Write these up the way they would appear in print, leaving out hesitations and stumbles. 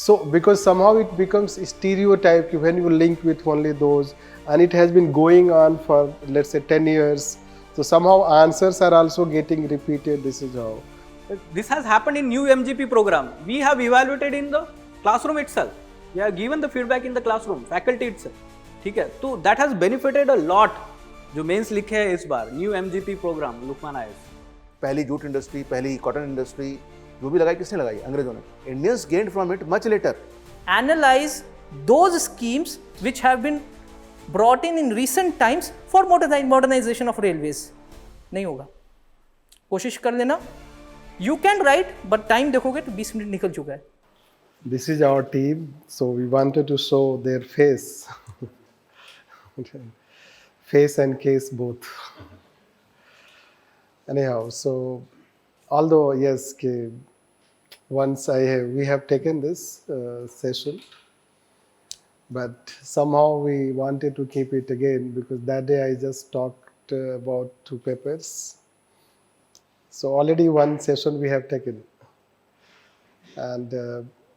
So because somehow it becomes a stereotype when you link with only those, and it has been going on for, let's say, 10 years. So somehow answers are also getting repeated. This is how. This has happened in new MGP program. We have evaluated in the classroom itself. We have given the feedback in the classroom, faculty itself. ठीक है, तो that has benefited a lot. जो mains लिखे है इस बार new MGP programme Lukmaan IAS. पहली jute industry, पहली कॉटन इंडस्ट्री जो भी लगाई किसने लगाई? अंग्रेजों ने. Indians gained from it much later. Analyze those schemes which have been brought in recent times for modernization of railways. नहीं होगा, कोशिश कर लेना. You can write, but time देखोगे तो 20 मिनट निकल चुका है. This is our team, so we wanted to show their face. Face and case both. Anyhow, so although yes, once we have taken this session, but somehow we wanted to keep it again because that day I just talked about 2 papers. So already one session we have taken, and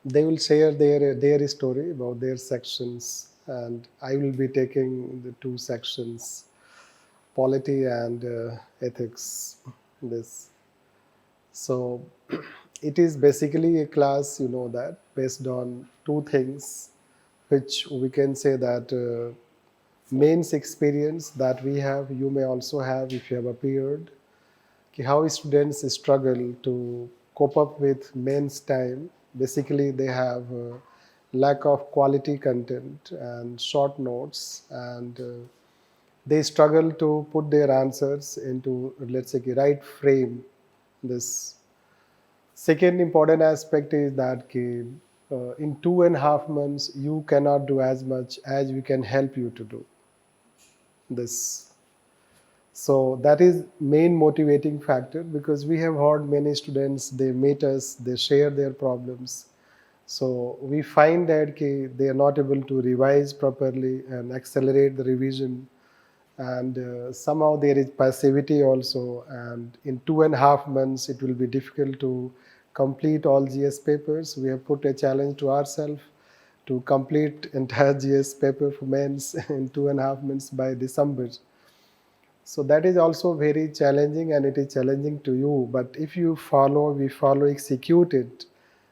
they will share their story about their sections, and I will be taking the 2 sections, polity and ethics. This. So it is basically a class, you know, that based on 2 things, which we can say that mains experience that we have, you may also have if you have appeared. How students struggle to cope up with mains time. Basically, they have lack of quality content and short notes, and they struggle to put their answers into, let's say, the right frame. This second important aspect is that in 2.5 months, you cannot do as much as we can help you to do this. So that is main motivating factor, because we have heard many students, they meet us, they share their problems. So we find that they are not able to revise properly and accelerate the revision, and somehow there is passivity also, and in 2.5 months it will be difficult to complete all GS papers. We have put a challenge to ourselves to complete entire GS paper for mains in 2.5 months by December. So that is also very challenging, and it is challenging to you. But if you we follow, execute it.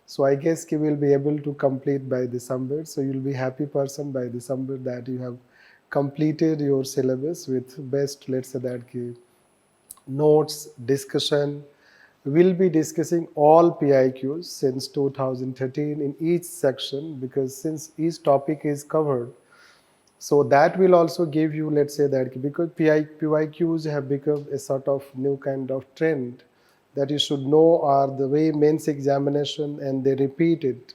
So I guess you will be able to complete by December. So you'll be happy person by December that you have completed your syllabus with best, let's say that notes, discussion. We'll be discussing all PIQs since 2013 in each section, because since each topic is covered, so that will also give you, let's say that because PYQs have become a sort of new kind of trend that you should know are the way mains examination, and they repeat it.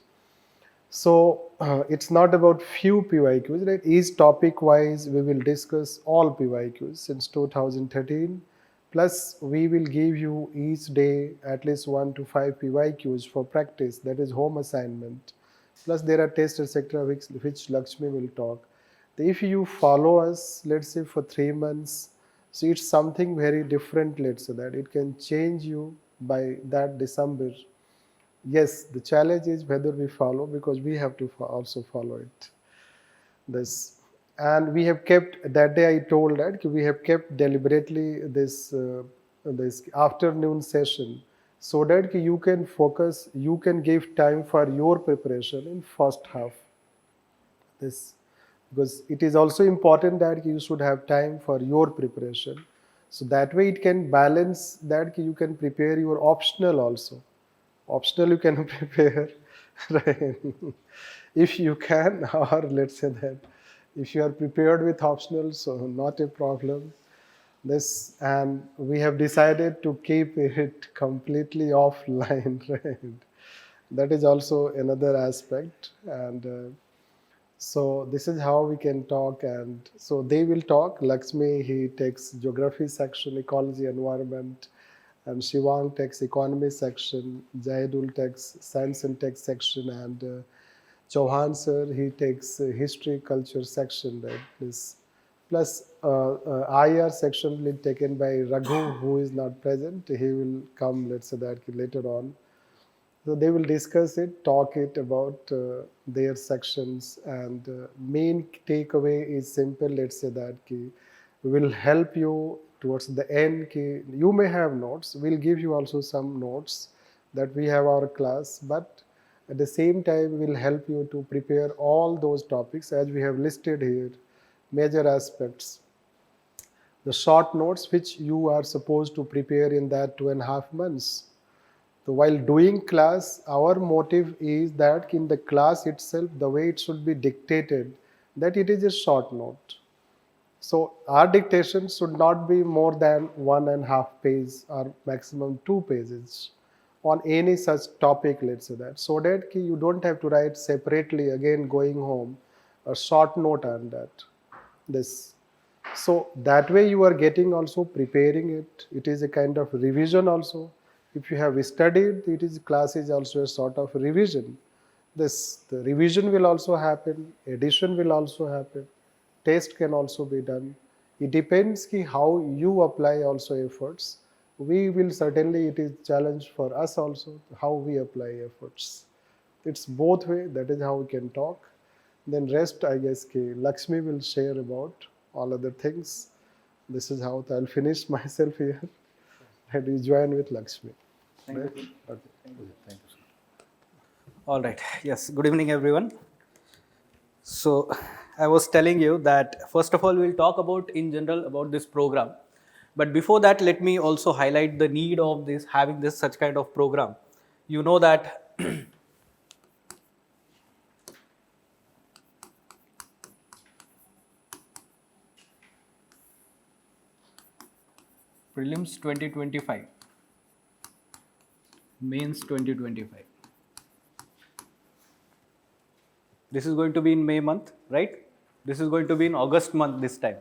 So it's not about few PYQs, right? Each topic wise we will discuss all PYQs since 2013. Plus we will give you each day at least 1 to 5 PYQs for practice, that is home assignment. Plus there are tests, etc., which Lakshmi will talk. If you follow us, let's say for 3 months, so it's something very different, let's say that it can change you by that December. Yes, the challenge is whether we follow, because we have to also follow it. This, and we have kept, that day I told that we have kept deliberately this afternoon session, so that you can focus, you can give time for your preparation in first half. This, because it is also important that you should have time for your preparation, so that way it can balance that you can prepare your optional also. Optional you can prepare, right? If you can, or let's say that if you are prepared with optional, so not a problem. This, and we have decided to keep it completely offline, right? That is also another aspect. And so this is how we can talk. And so they will talk. Lakshmi, he takes geography section, ecology, environment, and Shivang takes economy section. Jayadul takes science and tech section, and Chauhan sir, he takes history, culture section. Right? This, plus IR section will be taken by Raghu, who is not present. He will come, let's say that later on. So they will discuss it, talk it about their sections, and main takeaway is simple. Let's say that ki will help you towards the end. Ki you may have notes. We'll give you also some notes that we have our class, but at the same time will help you to prepare all those topics as we have listed here, major aspects. The short notes which you are supposed to prepare in that 2.5 months. So while doing class, our motive is that in the class itself, the way it should be dictated, that it is a short note. So our dictation should not be more than 1.5 page or maximum 2 pages on any such topic, let's say that, so that you don't have to write separately again going home a short note on that. This. So that way you are getting also preparing it. It is a kind of revision also. If you have studied, it is class is also a sort of revision. The revision will also happen, addition will also happen, test can also be done. It depends ki how you apply also efforts. We will certainly, it is challenge for us also how we apply efforts. It's both way, that is how we can talk. Then rest, I guess ki Lakshmi will share about all other things. This is how I'll finish myself here and you join with Lakshmi. Thank Right? you. Okay. Thank you. All right. Yes. Good evening, everyone. So I was telling you that first of all, we'll talk about in general about this program. But before that, let me also highlight the need of this having this such kind of program. You know that prelims 2025, mains 2025. This is going to be in May month, right? This is going to be in August month this time.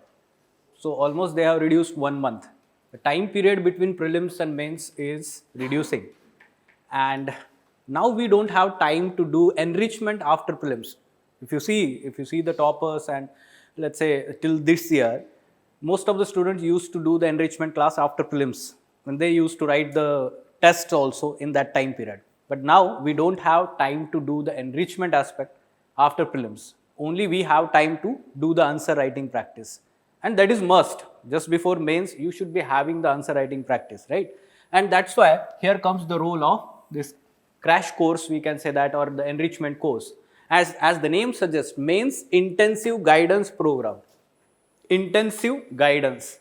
So almost they have reduced 1 month. The time period between prelims and mains is reducing. And now we don't have time to do enrichment after prelims. If you see the toppers and let's say till this year, most of the students used to do the enrichment class after prelims. And they used to write the tests also in that time period. But now we don't have time to do the enrichment aspect after prelims. Only we have time to do the answer writing practice. And that is must. Just before mains, you should be having the answer writing practice, right? And that's why here comes the role of this crash course, we can say that, or the enrichment course. As the name suggests, mains intensive guidance program. Intensive guidance.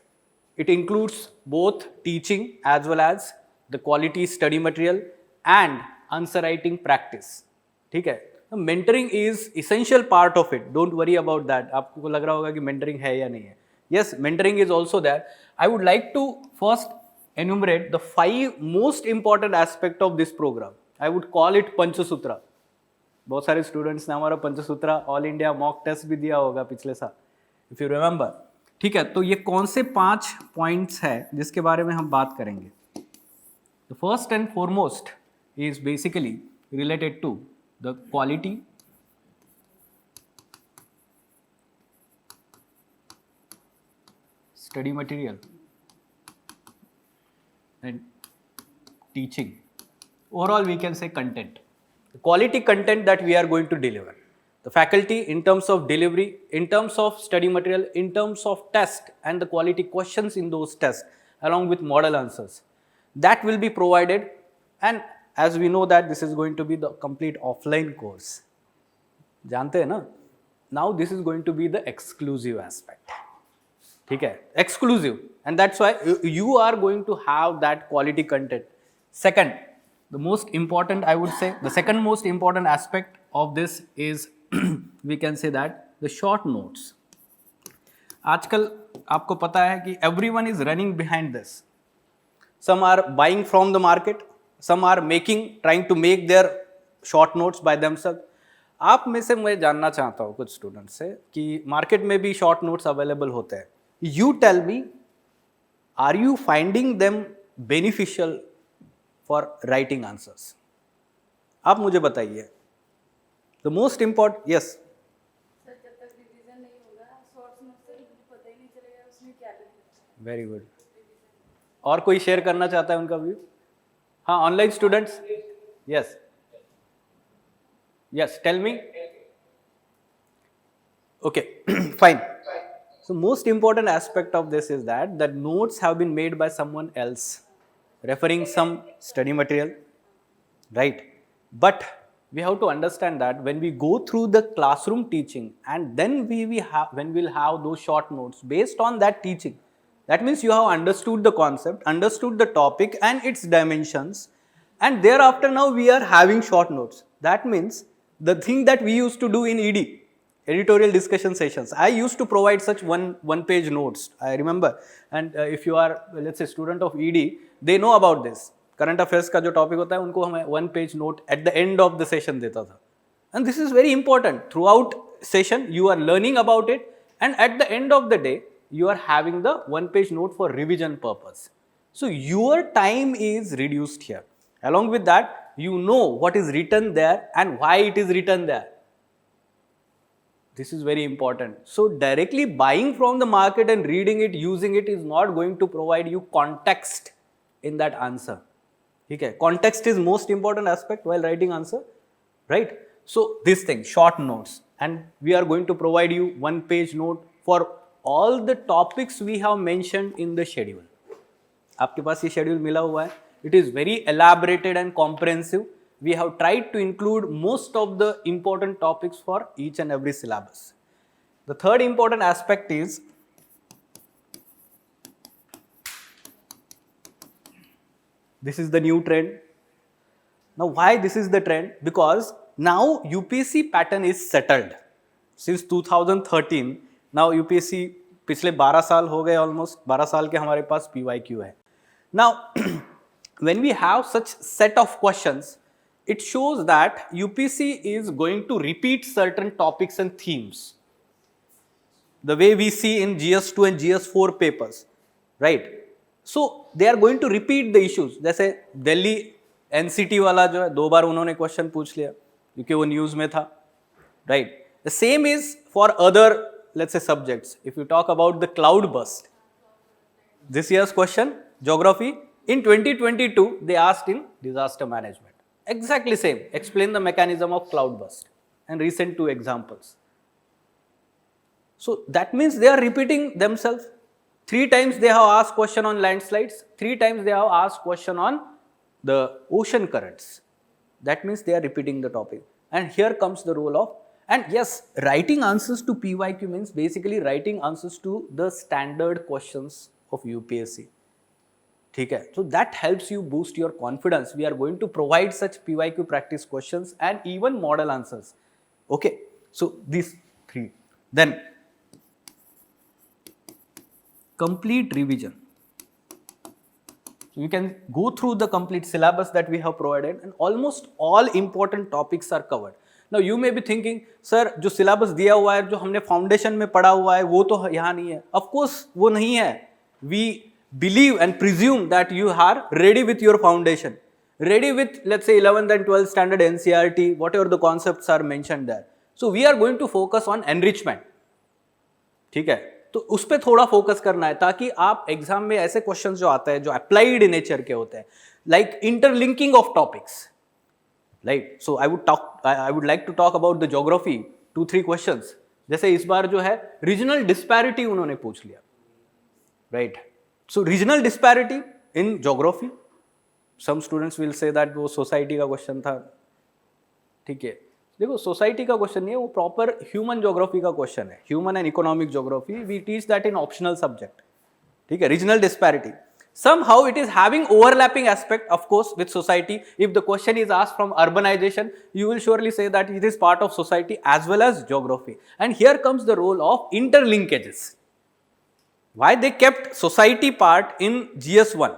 It includes both teaching as well as the quality study material and answer writing practice. ठीक है? Mentoring is essential part of it. Don't worry about that. आपको लग रहा होगा कि mentoring है या नहीं है. Yes, mentoring is also there. I would like to first enumerate the 5 most important aspect of this program. I would call it पंचसूत्र. बहुत सारे स्टूडेंट्स ने हमारा पंचसूत्र ऑल इंडिया मॉक टेस्ट भी दिया होगा पिछले साल, इफ यू रिमेंबर. ठीक है, तो ये कौन से 5 पॉइंट्स है जिसके बारे में हम बात करेंगे. The first and foremost is basically related to the quality, study material and teaching. Overall, we can say content. The quality content that we are going to deliver. The faculty in terms of delivery, in terms of study material, in terms of test and the quality questions in those tests along with model answers. That will be provided, and as we know that this is going to be the complete offline course. जानते हैं ना? Now this is going to be the exclusive aspect. ठीक है, exclusive, and that's why you are going to have that quality content. Second, the most important, I would say, the second most important aspect of this is we can say that the short notes. आजकल आपको पता है कि everyone is running behind this. Some are buying from the market, some are trying to make their short notes by themselves. आप में से मैं जानना चाहता हूँ कुछ स्टूडेंट से कि मार्केट में भी शॉर्ट नोट्स अवेलेबल होते हैं. You tell me, are you finding them beneficial for writing answers? आप मुझे बताइए. The most important, yes. Sir जब तक रिवीजन नहीं होगा शॉर्ट्स नोट से मुझे पता ही नहीं चलेगा उसमें क्या लिखा है. Very good. और कोई शेयर करना चाहता है उनका व्यू? हाँ, online students. Yes. Yes, tell me. Okay, fine. So most important aspect of this is that notes have been made by someone else, referring some study material, right? But we have to understand that when we go through the classroom teaching and then when we'll have those short notes based on that teaching, that means you have understood the concept, understood the topic and its dimensions, and thereafter now we are having short notes. That means the thing that we used to do in ED, editorial discussion sessions, I used to provide such one page notes, I remember. And if you are, let's say, student of ED, they know about this. Current affairs का जो topic होता है उनको हमें 1 page note at the end of the session देता था. And this is very important. Throughout session you are learning about it and at the end of the day you are having the 1 page note for revision purpose. So your time is reduced here. Along with that, you know what is written there and why it is written there. This is very important. So directly buying from the market and reading it, using it is not going to provide you context in that answer. Okay, context is most important aspect while writing answer, right? So this thing, short notes, and we are going to provide you 1 page note for all the topics we have mentioned in the schedule. आपके पास ये schedule मिला हुआ है. It is very elaborated and comprehensive. We have tried to include most of the important topics for each and every syllabus. The third important aspect is this is the new trend. Now why this is the trend? Because now UPSC pattern is settled. Since 2013, now UPSC पिछले 12 साल हो गए, almost 12 साल के हमारे पास PYQ है. Now when we have such set of questions, it shows that UPSC is going to repeat certain topics and themes. The way we see in GS2 and GS4 papers, right? So they are going to repeat the issues. जैसे Delhi NCT वाला जो है 2 बार उन्होंने question पूछ लिया क्योंकि वो news में था, right? The same is for other, let's say, subjects. If you talk about the cloud burst, this year's question, geography, in 2022 they asked in disaster management. Exactly same. Explain the mechanism of cloud burst and recent 2 examples. So that means they are repeating themselves. 3 times they have asked question on landslides, 3 times they have asked question on the ocean currents. That means they are repeating the topic. And here comes the role of, and yes, writing answers to PYQ means basically writing answers to the standard questions of UPSC. ठीक है, so that helps you boost your confidence. We are going to provide such PYQ practice questions and even model answers. Okay, so these 3. Then complete revision. So you can go through the complete syllabus that we have provided and almost all important topics are covered. Now you may be thinking, sir, जो syllabus दिया हुआ है, जो हमने foundation में पढ़ा हुआ है, वो तो यहाँ नहीं है. Of course वो नहीं है. We believe and presume that you are ready with your foundation, ready with, let's say, 11th and 12th standard NCERT, whatever the concepts are mentioned there. So we are going to focus on enrichment. ठीक है, तो उस पर थोड़ा focus करना है ताकि आप एग्जाम में ऐसे क्वेश्चंस जो आते हैं जो अप्लाइड नेचर के होते हैं, like interlinking of topics, right. So I would like to talk about the geography, 2-3 questions. जैसे इस बार जो है रीजनल डिस्पैरिटी उन्होंने पूछ लिया, right. So regional disparity in geography, some students will say that वो सोसाइटी का क्वेश्चन था. ठीक है, देखो सोसाइटी का क्वेश्चन नहीं है, वो प्रॉपर ह्यूमन ज्योग्राफी का क्वेश्चन है. Human and economic geography, we teach that in optional subject. ठीक है, regional disparity, somehow it is having overlapping aspect, of course, with society. If the question is asked from urbanization, you will surely say that it is part of society as well as geography. And here comes the role of interlinkages. Why they kept society part in GS1?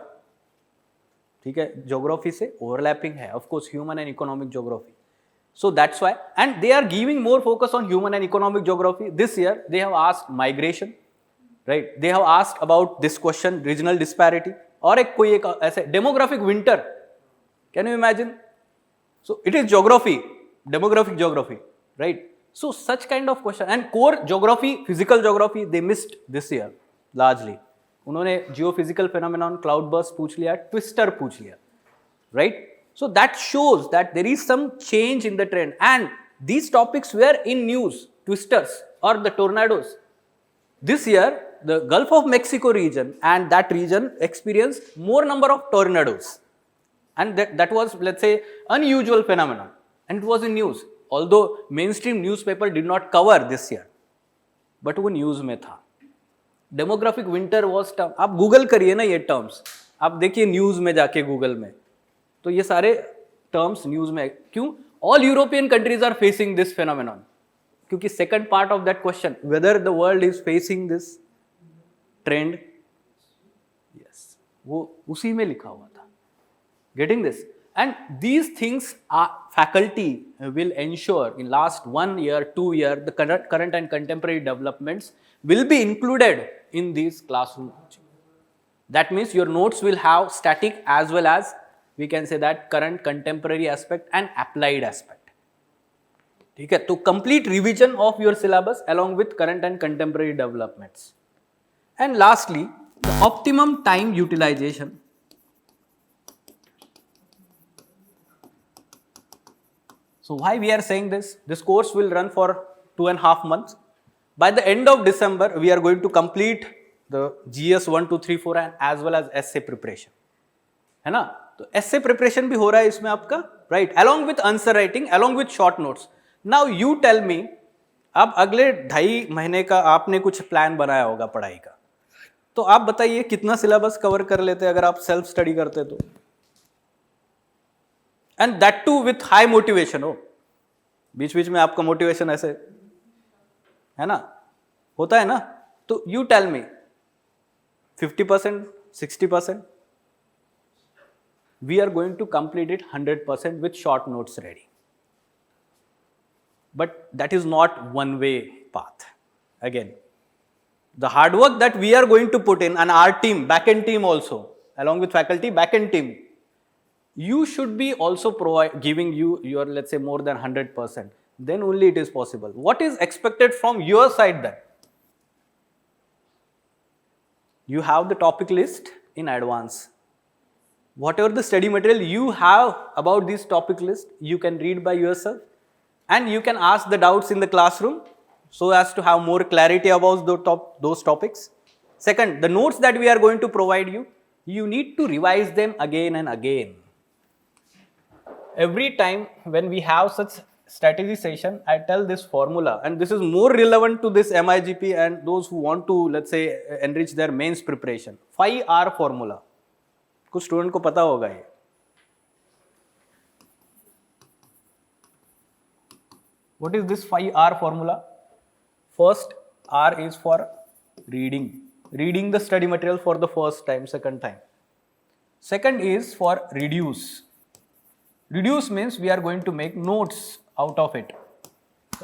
ठीक है, geography से overlapping है, of course, human and economic geography. So that's why, and they are giving more focus on human and economic geography. This year they have asked migration, right? They have asked about this question, regional disparity, और एक कोई एक ऐसे demographic winter. Can you imagine? So it is geography, demographic geography, right? So such kind of question, and core geography, physical geography, they missed this year largely. उन्होंने geophysical phenomenon, cloud burst पूछ लिया, twister पूछ लिया, right? So that shows that there is some change in the trend, and these topics were in news, twisters or the tornadoes. This year, the Gulf of Mexico region and that region experienced more number of tornadoes. And that was, let's say, unusual phenomenon. And it was in news. Although mainstream newspaper did not cover this year. But वो news में था. Demographic winter was term. आप Google करिए ना ये terms. आप देखिए news में जाके गूगल में. तो ये सारे terms न्यूज़ में क्यों? All European countries are facing this phenomenon. क्योंकि second part of that question, whether the world is facing this trend, yes, वो उसी में लिखा हुआ था. Getting this? And these things are faculty will ensure in last 1 year, 2 year, the current and contemporary developments will be included in these classroom. That means your notes will have static as well as we can say that current contemporary aspect and applied aspect. Okay, to complete revision of your syllabus along with current and contemporary developments. And lastly, the optimum time utilization. So why we are saying this? This course will run for 2.5 months. By the end of December, we are going to complete the GS 1, 2, 3, 4 and as well as essay preparation. है ना? तो essay preparation भी हो रहा है इसमें आपका, right? Along with answer writing, along with short notes. Now you tell me, अब अगले 2.5 महीने का आपने कुछ प्लान बनाया होगा पढ़ाई का. तो आप बताइए कितना सिलेबस कवर कर लेते अगर आप सेल्फ स्टडी करते तो. And that too with high motivation हो. बीच बीच में आपका मोटिवेशन ऐसे है ना, होता है ना. तो you tell me 50%, 60%. We are going to complete it 100% with short notes ready. But that is not one way path. Again, the hard work that we are going to put in and our team, back-end team also, along with faculty, back-end team, you should be also giving you your, let's say, more than 100%. Then only it is possible. What is expected from your side then? You have the topic list in advance. Whatever the study material you have about this topic list, you can read by yourself and you can ask the doubts in the classroom so as to have more clarity about those topics. Second, the notes that we are going to provide you, you need to revise them again and again. Every time when we have such strategy session, I tell this formula, and this is more relevant to this MIGP and those who want to, let's say, enrich their mains preparation. 5R formula. कुछ student को पता होगा ये. What is this 5R formula? First R is for reading. Reading the study material for the first time, second time. Second is for reduce. Reduce means we are going to make notes out of it.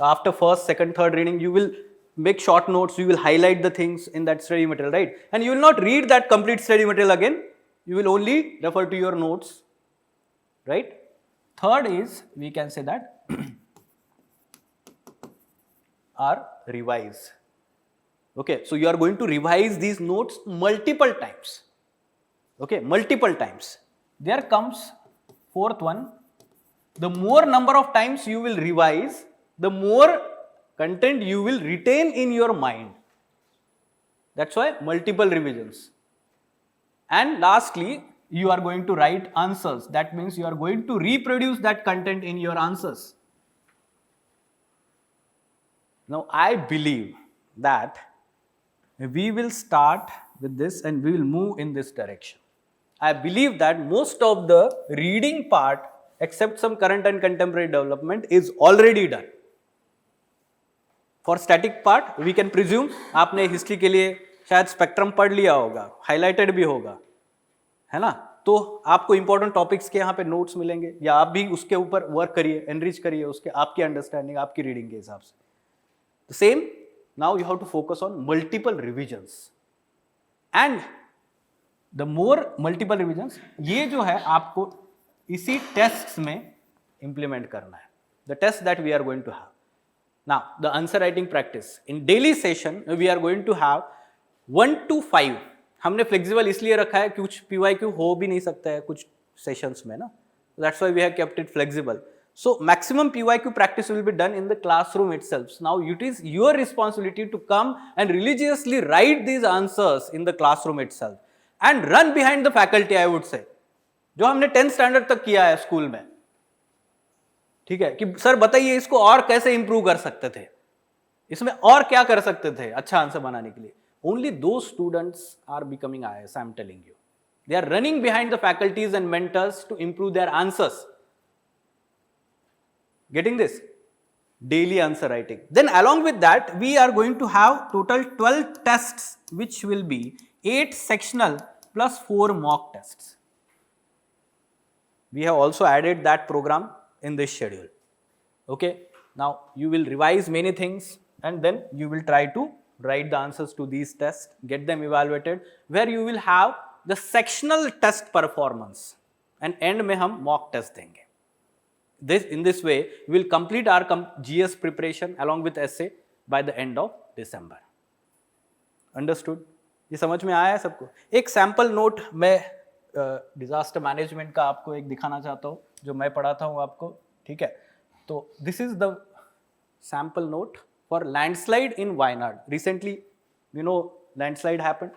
After first, second, third reading, you will make short notes, you will highlight the things in that study material, right? And you will not read that complete study material again. You will only refer to your notes, right? Third is, we can say that, are revise. Okay, so you are going to revise these notes multiple times. Okay, multiple times. There comes fourth one. The more number of times you will revise, the more content you will retain in your mind. That's why multiple revisions. And lastly, you are going to write answers. That means you are going to reproduce that content in your answers. Now, I believe that we will start with this and we will move in this direction. I believe that most of the reading part, except some current and contemporary development, is already done. For static part, we can presume आपने history के लिए शायद spectrum पढ़ लिया होगा, highlighted भी होगा, है ना? तो आपको इंपॉर्टेंट टॉपिक्स के यहाँ पे नोट्स मिलेंगे या आप भी उसके ऊपर वर्क करिए, एनरिच करिए उसके, आपकी अंडरस्टैंडिंग, आपकी रीडिंग के हिसाब से. The same, now you have to focus on multiple revisions. And the more multiple revisions, ये जो है आपको इसी टेस्ट्स में implement करना है. The test that we are going to have. Now, the answer writing practice. In daily session, we are going to have 1 to 5. हमने flexible इसलिए रखा है कि कुछ PYQ हो भी नहीं सकता है कुछ सेशंस में ना. That's why we have kept it flexible. So maximum PYQ practice will be done in the classroom itself. So now it is your responsibility to come and religiously write these answers in the classroom itself and run behind the faculty, I would say, जो हमने 10th standard तक किया है school में. ठीक है कि sir बताइए इसको और कैसे इंप्रूव कर सकते थे, इसमें और क्या कर सकते थे अच्छा आंसर बनाने के लिए. Only those students are becoming IAS, I am telling you. They are running behind the faculties and mentors to improve their answers. Getting this? Daily answer writing. Then along with that, we are going to have total 12 tests, which will be 8 sectional plus 4 mock tests. We have also added that program in this schedule. Okay. Now you will revise many things and then you will try to write the answers to these tests, get them evaluated, where you will have the sectional test performance and end में हम mock test देंगे. In this way, we will complete our GS preparation along with essay by the end of December. Understood? ये समझ में आया है सबको? एक सैम्पल नोट मैं डिजास्टर मैनेजमेंट का आपको एक दिखाना चाहता हूँ जो मैं पढ़ाता हूँ आपको. ठीक है, तो this is the sample note for landslide in Wayanad. Recently you know landslide happened.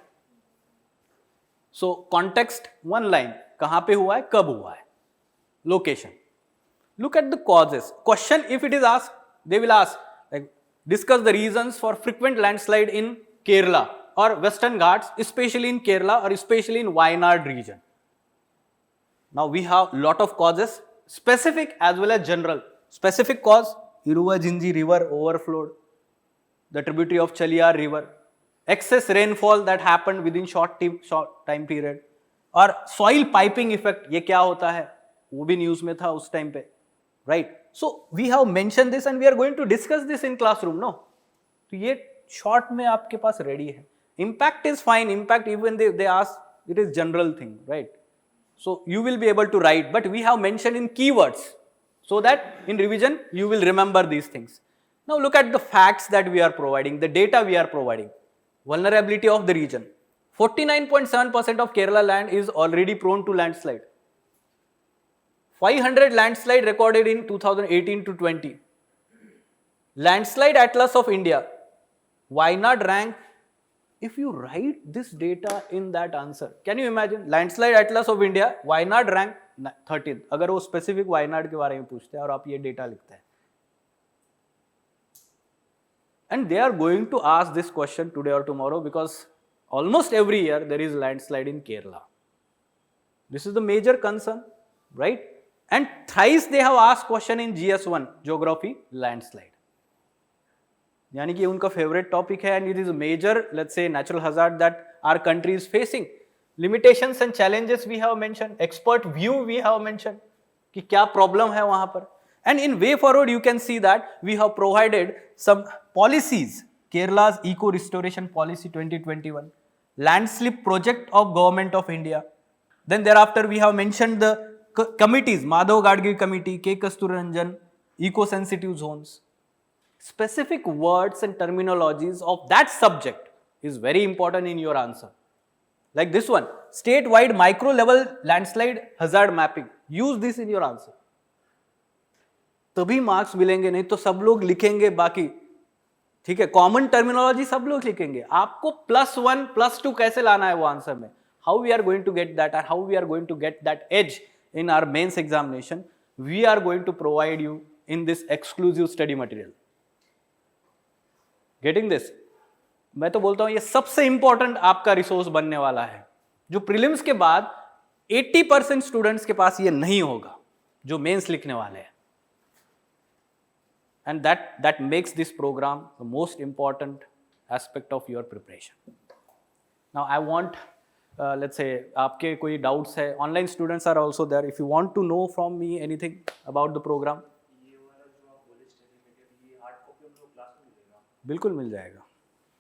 So context, one line, कहाँ पे हुआ है, कब हुआ है, location. Look at the causes. Question, if it is asked, they will ask, like, discuss the reasons for frequent landslide in Kerala or Western Ghats, especially in Kerala or especially in Wayanad region. Now we have lot of causes, specific as well as general. Specific cause, Iruvajinji river overflowed, the tributary of Chaliyar river, excess rainfall that happened within short time period, और soil piping effect, ये क्या होता है, वो भी news में था उस टाइम पे. Right. So we have mentioned this and we are going to discuss this in classroom, no? तो ये short में आपके पास ready है. Impact is fine. Impact even they ask, it is general thing, right? So you will be able to write, but we have mentioned in keywords so that in revision you will remember these things. Now look at the facts that we are providing, the data we are providing. Vulnerability of the region. 49.7% of Kerala land is already prone to landslide. 500 landslide recorded in 2018 to 20. Landslide Atlas of India. Wayanad rank. If you write this data in that answer, can you imagine? Landslide Atlas of India, Wayanad rank 13th. अगर वो specific Wayanad के बारे में पूछते हैं और आप ये data लिखते हैं. And they are going to ask this question today or tomorrow because almost every year there is landslide in Kerala. This is the major concern, right? And thrice they have asked question in GS1, geography, landslide. यानी कि उनका favorite topic है and it is a major, let's say, natural hazard that our country is facing. Limitations and challenges we have mentioned, expert view we have mentioned, कि क्या problem है वहाँ पर. And in way forward you can see that we have provided some policies. Kerala's Eco Restoration Policy 2021, landslip project of Government of India. Then thereafter we have mentioned the committees, Madhav Gadgil Committee, K. Kasturiranjan, eco-sensitive zones. Specific words and terminologies of that subject is very important in your answer. Like this one, statewide micro-level landslide hazard mapping. Use this in your answer. तभी marks मिलेंगे, नहीं तो सब लोग लिखेंगे बाकी. ठीक है, कॉमन टर्मिनोलॉजी सब लोग लिखेंगे, आपको +1 +2 कैसे लाना है वो आंसर में. How we are going to get that and how we are going to get that edge in our mains examination, we are going to provide you in this exclusive study material. Getting this? मैं तो बोलता हूं ये सबसे important आपका resource बनने वाला है, जो प्रीलिम्स के बाद 80% स्टूडेंट्स के पास ये नहीं होगा जो मेंस लिखने वाले हैं. And that makes this program the most important aspect of your preparation. Now I want let's say आपके कोई doubts है, online students are also there. If you want to know from me anything about the program, बिल्कुल मिल जाएगा.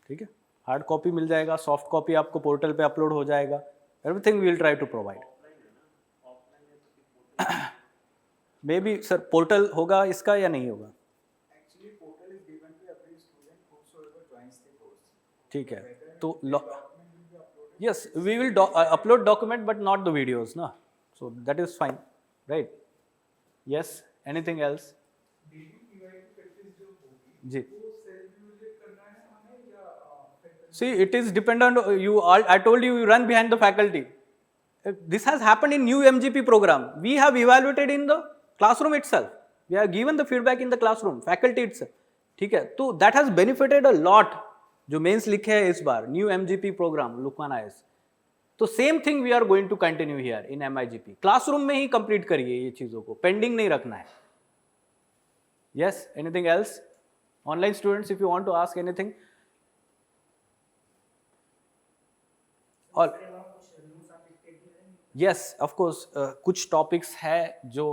ठीक है, hard copy मिल जाएगा, soft copy आपको पोर्टल पे अपलोड हो जाएगा. Everything we will try to provide. Maybe sir portal होगा इसका या नहीं होगा? ठीक है, तो yes, we will upload document but not the videos, na? So that is fine, right? Yes, anything else? जी, see it is dependent you all, I told you run behind the faculty. This has happened in new MGP program. We have evaluated in the classroom itself. We have given the feedback in the classroom, faculty itself. ठीक है, तो that has benefited a lot. जो mains लिखे है इस बार new MGP programme Lukmaan IS, तो same thing we are going to continue here in MIGP. Classroom में ही कंप्लीट करिए ये चीजों को, पेंडिंग नहीं रखना है. Yes, anything else? Online students, if you want to ask anything. और यस ऑफ कोर्स कुछ टॉपिक्स है जो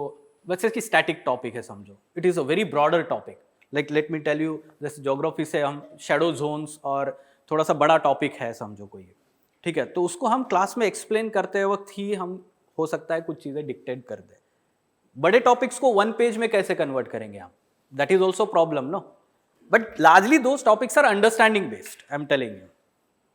वैसे कि स्टैटिक टॉपिक है समझो. It is a very broader topic. Like let me tell you, जैसे ज्योग्राफी से हम शैडो जोन्स और थोड़ा सा बड़ा टॉपिक है समझो कोई, ठीक है, तो उसको हम क्लास में एक्सप्लेन करते वक्त ही हम हो सकता है कुछ चीज़ें डिक्टेट कर दे. बड़े टॉपिक्स को 1 पेज में कैसे कन्वर्ट करेंगे हम? That is also problem no. But largely those topics are understanding based, I am telling you.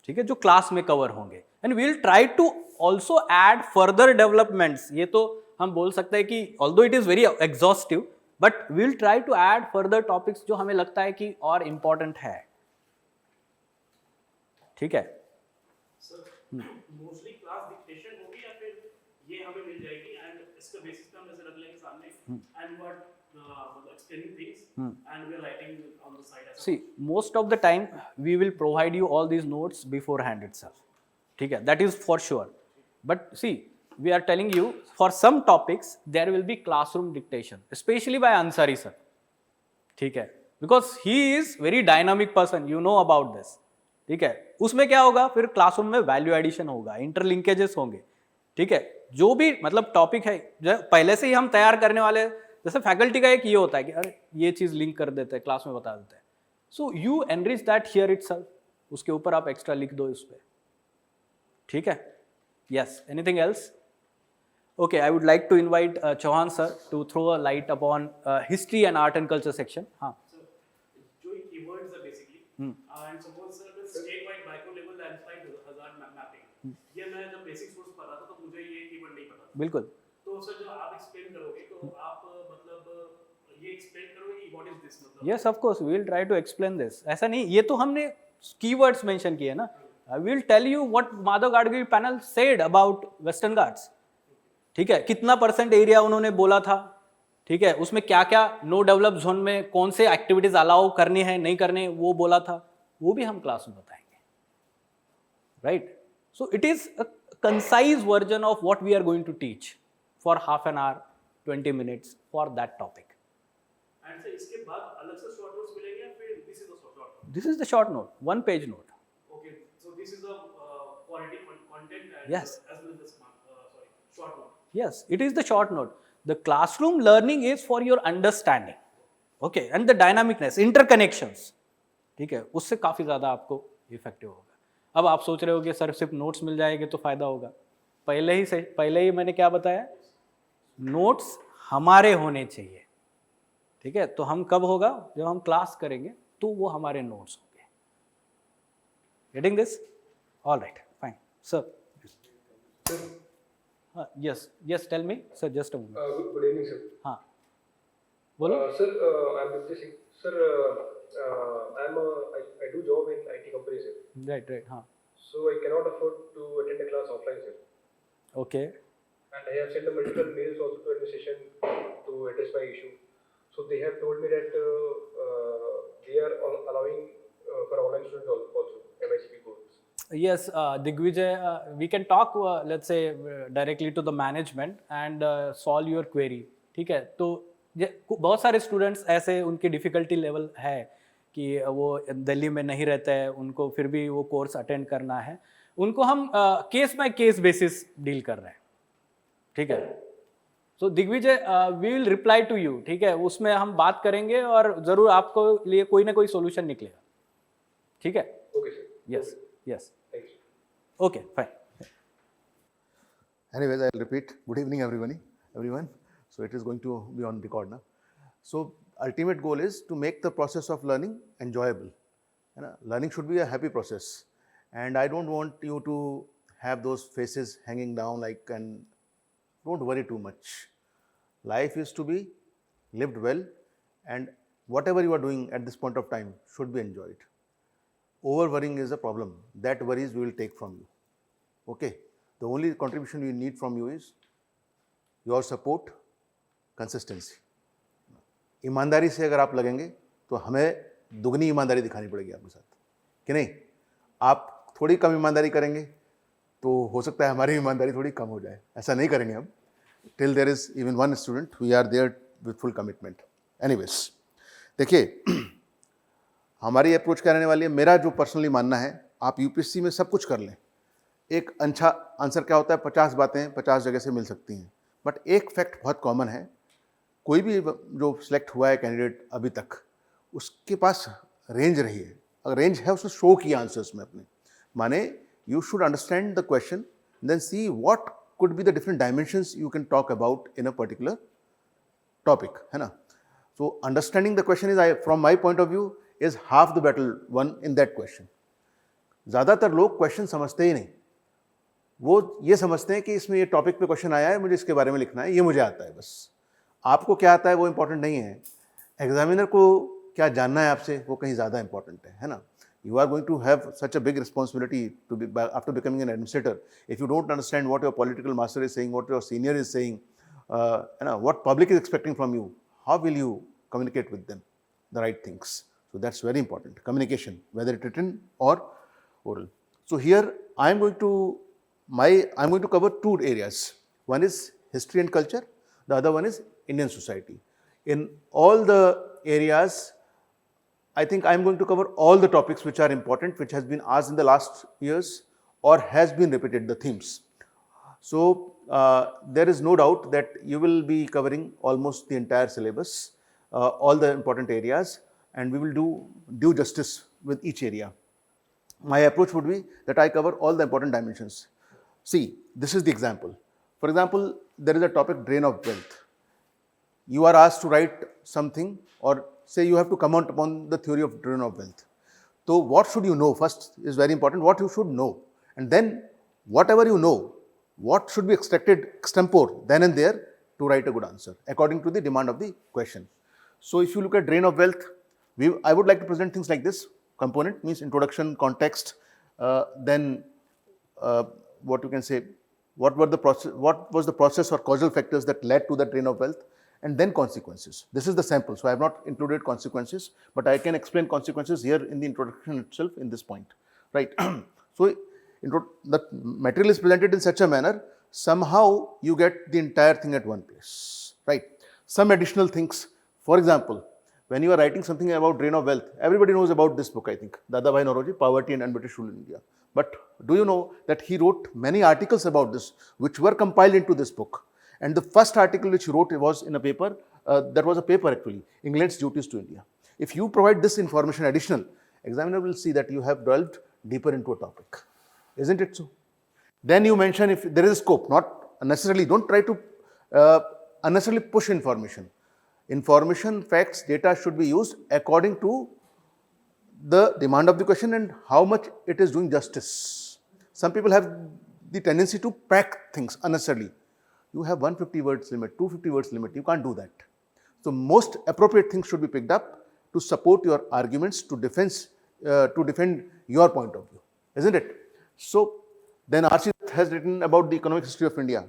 ठीक है, जो क्लास में कवर होंगे. And we will try to also add further developments. ये तो हम बोल सकते हैं कि although it is very exhaustive, but we will try to add further topics जो हमें लगता है कि और इम्पॉर्टेंट है. ठीक है. मोस्टली क्लास डिक्टेशन होगी या फिर ये हमें मिल जाएगी एंड इसके बेसिस पे हम ऐसे रख लेंगे सामने and what explaining things and we are writing on the side as well. See, most of the time we will provide you all these notes beforehand itself. ठीक है, that is for sure. But see, we are telling you for some topics there will be classroom dictation, especially by Ansari sir. ठीक है, because he is very dynamic person, you know about this. ठीक है, उसमें क्या होगा फिर classroom में value addition होगा, इंटरलिंकेजेस होंगे. ठीक है, जो भी मतलब टॉपिक है जो पहले से ही हम तैयार करने वाले. जैसे फैकल्टी का एक ये होता है कि अरे ये चीज़ लिंक कर देते हैं, क्लास में बता देते हैं. So you enrich that here itself. उसके ऊपर आप एक्स्ट्रा लिख दो इस पर. ठीक है. Yes, anything else? Okay, I would like to invite Chauhan sir to throw a light upon history and art and culture section. हाँ, जो ये कीवर्ड्स है basically and suppose sir state wide micro level landslide hazard mapping, ये मैं जब basic course पढ़ रहा था तो मुझे ये कीवर्ड नहीं पता था. बिल्कुल. तो सर जो आप एक्सप्लेन करोगे तो आप मतलब ये एक्सप्लेन करोगे कि व्हाट इज दिस मतलब. Yes of course we will try to explain this. ऐसा नहीं, ये तो हमने कीवर्ड्स मेंशन किए ना. I will tell you what Madhav Gadgil panel said about Western Ghats. ठीक है, कितना % एरिया उन्होंने बोला था. ठीक है, उसमें क्या क्या नो डेवलप जोन में कौन से एक्टिविटीज अलाउ करनी है नहीं करने वो बोला था, वो भी हम क्लास में बताएंगे. Right. So it is a concise version of what we are going to teach for half an hour, 20 minutes for that topic. And sir इसके बाद अलग से शॉर्ट नोट्स मिलेंगे या फिर this is the short note? This is the short note, 1 page note. Okay, so this is the quality content and Yes. As well as short note. Yes, it is the short note. The classroom learning is for your understanding. Okay, and the dynamicness, interconnections. ठीक है, उससे काफ़ी ज़्यादा आपको effective होगा. अब आप सोच रहे हो कि सर सिर्फ नोट्स मिल जाएंगे तो फ़ायदा होगा. पहले ही मैंने क्या बताया, नोट्स हमारे होने चाहिए. ठीक है, तो हम कब होगा, जब हम क्लास करेंगे तो वो हमारे नोट्स होंगे. Getting this? All right, fine sir. Yes yes, tell me sir, just a moment. Good evening sir. हाँ बोलो. Sir I am Divya Singh sir. I do job in IT company sir. Right right. हाँ, So I cannot afford to attend a class offline sir. Okay. And I have sent the multiple mails also to administration to address my issue. So they have told me that they are allowing for online students also MICP course. Yes, Digvijay, we can talk, let's say, directly to the management and solve your query. ठीक है, तो बहुत सारे students ऐसे उनकी difficulty level है कि वो दिल्ली में नहीं रहते हैं, उनको फिर भी वो कोर्स अटेंड करना है. उनको हम case by case basis deal कर रहे हैं. ठीक है. So Digvijay, we will reply to you. ठीक है, उसमें हम बात करेंगे और ज़रूर आपको लिए कोई ना कोई सोल्यूशन निकलेगा. ठीक है. Okay sir. Yes yes. Thank you. Okay fine. Anyways, I'll repeat. Good evening, everyone. So it is going to be on record now. So ultimate goal is to make the process of learning enjoyable. You know, learning should be a happy process, and I don't want you to have those faces hanging down like, and don't worry too much. Life is to be lived well, and whatever you are doing at this point of time should be enjoyed. Over worrying is a problem. That worries we will take from you. Okay? The only contribution we need from you is your support, consistency. ईमानदारी से अगर आप लगेंगे तो हमें दुगनी ईमानदारी दिखानी पड़ेगी आपके साथ, कि नहीं? आप थोड़ी कम ईमानदारी करेंगे तो हो सकता है हमारी ईमानदारी थोड़ी कम हो जाए. ऐसा नहीं करेंगे हम. Till there is even one student, we are there with full commitment. Anyways, देखिए हमारी अप्रोच क्या रहने वाली है. मेरा जो पर्सनली मानना है, आप यूपीएससी में सब कुछ कर लें. एक अच्छा आंसर क्या होता है, 50 बातें 50 जगह से मिल सकती हैं, बट एक फैक्ट बहुत कॉमन है. कोई भी जो सिलेक्ट हुआ है कैंडिडेट अभी तक, उसके पास रेंज रही है. अगर रेंज है उसने शो किया आंसर्स में अपने, माने you should understand the question, then see what could be the different dimensions you can talk about in a particular topic, है ना. So understanding the question is, from my point of view, is half the battle won in that question. ज़्यादातर लोग question समझते ही नहीं. वो ये समझते हैं कि इसमें ये टॉपिक पे क्वेश्चन आया है, मुझे इसके बारे में लिखना है, ये मुझे आता है बस. आपको क्या आता है वो इंपॉर्टेंट नहीं है. एग्जामिनर को क्या जानना है आपसे, वो कहीं ज़्यादा इंपॉर्टेंट है ना. You are going to have such a big responsibility to be after becoming an administrator. If you don't understand what your political master is saying, what your senior is saying, what public is expecting from you, how will you communicate with them the right things? So that's very important. Communication, whether it's written or oral. So here I'm going to cover two areas. One is history and culture. The other one is Indian society. In all the areas, I think I am going to cover all the topics which are important, which has been asked in the last years or has been repeated, the themes. So there is no doubt that you will be covering almost the entire syllabus, all the important areas, and we will do due justice with each area. My approach would be that I cover all the important dimensions. See, this is the example. For example, there is a topic, drain of wealth. You are asked to write something, or say you have to comment upon the theory of drain of wealth. So what should you know first is very important, what you should know. And then whatever you know, what should be extracted extempore then and there to write a good answer according to the demand of the question. So if you look at drain of wealth, I would like to present things like this. Component means introduction, context, then what you can say, what was the process or causal factors that led to the drain of wealth, and then consequences. This is the sample, so I have not included consequences, but I can explain consequences here in the introduction itself in this point, right? So the material is presented in such a manner, somehow you get the entire thing at one place, right? Some additional things, for example, when you are writing something about drain of wealth, everybody knows about this book, I think, Dadabhai Naoroji, Poverty and Unbritish Rule in India. But do you know that he wrote many articles about this, which were compiled into this book? And the first article which he wrote was in a paper, that was a paper actually, England's Duties to India. If you provide this information additional, examiner will see that you have delved deeper into a topic. Isn't it so? Then you mention if there is a scope, not necessarily, don't try to unnecessarily push information. Information, facts, data should be used according to the demand of the question and how much it is doing justice. Some people have the tendency to pack things unnecessarily. You have 150 words limit, 250 words limit, you can't do that. So most appropriate things should be picked up to support your arguments, to defend your point of view, isn't it? So then R.C. has written about the economic history of India.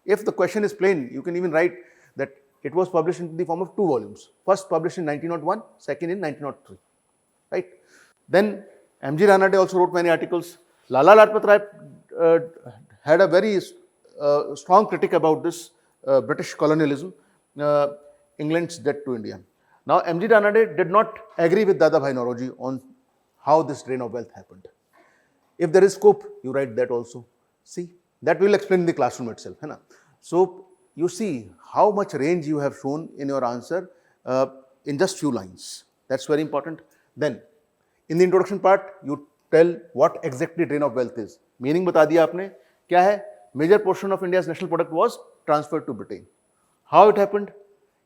If the question is plain, you can even write that it was published in the form of 2 volumes. First published in 1901, second in 1903, right? Then M.G. Ranade also wrote many articles. Lala Lajpat Rai had a very strong critic about this British colonialism, England's debt to India. Now, M.G. Ranade did not agree with Dadabhai Naoroji on how this drain of wealth happened. If there is scope, you write that also. See, that will explain in the classroom itself. Hai na? So, you see how much range you have shown in your answer in just few lines. That's very important. Then, in the introduction part, you tell what exactly drain of wealth is. Meaning bata diya aapne, kya hai? Major portion of India's national product was transferred to Britain. How it happened?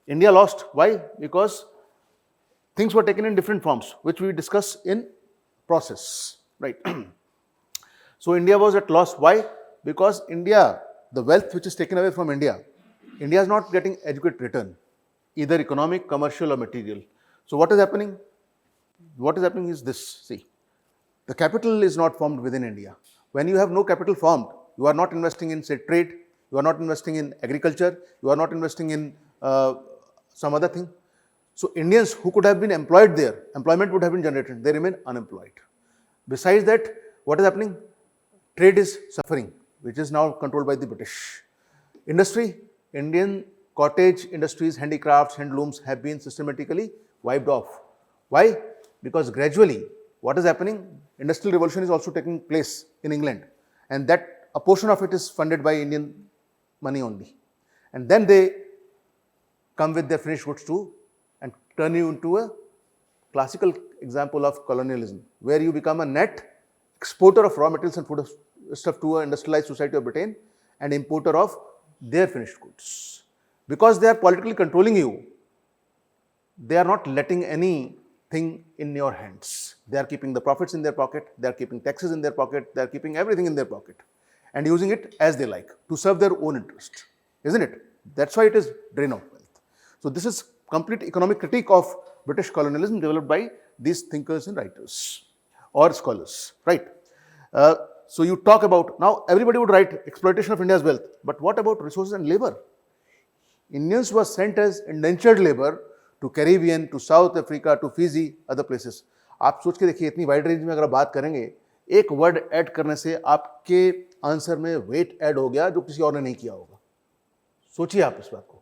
India lost. Why? Because things were taken in different forms, which we discuss in process, right? So India was at loss. Why? Because India, the wealth which is taken away from India, India is not getting adequate return. either economic, commercial, or material. So what is happening? What is happening is this. See, the capital is not formed within India. When you have no capital formed, you are not investing in, say, trade, you are not investing in agriculture, you are not investing in some other thing. So Indians who could have been employed there, employment would have been generated, they remain unemployed. Besides that, what is happening? Trade is suffering, which is now controlled by the British. Industry, Indian cottage industries, handicrafts, handlooms have been systematically wiped off. Why? Because gradually, what is happening? Industrial revolution is also taking place in England, and that a portion of it is funded by Indian money only. And then they come with their finished goods too and turn you into a classical example of colonialism, where you become a net exporter of raw materials and food stuff to an industrialized society of Britain and importer of their finished goods. Because they are politically controlling you, they are not letting anything in your hands. They are keeping the profits in their pocket, they are keeping taxes in their pocket, they are keeping everything in their pocket and using it as they like to serve their own interest, isn't it? That's why it is drain of wealth. So this is complete economic critique of British colonialism developed by these thinkers and writers or scholars, right? So you talk about, now everybody would write exploitation of India's wealth, but what about resources and labor? Indians were sent as indentured labor to Caribbean, to South Africa, to Fiji, other places. आप सोच के देखिए, इतनी wide range में अगर बात करेंगे, एक वर्ड ऐड करने से आपके आंसर में वेट ऐड हो गया जो किसी और ने नहीं किया होगा. सोचिए आप इस बात को.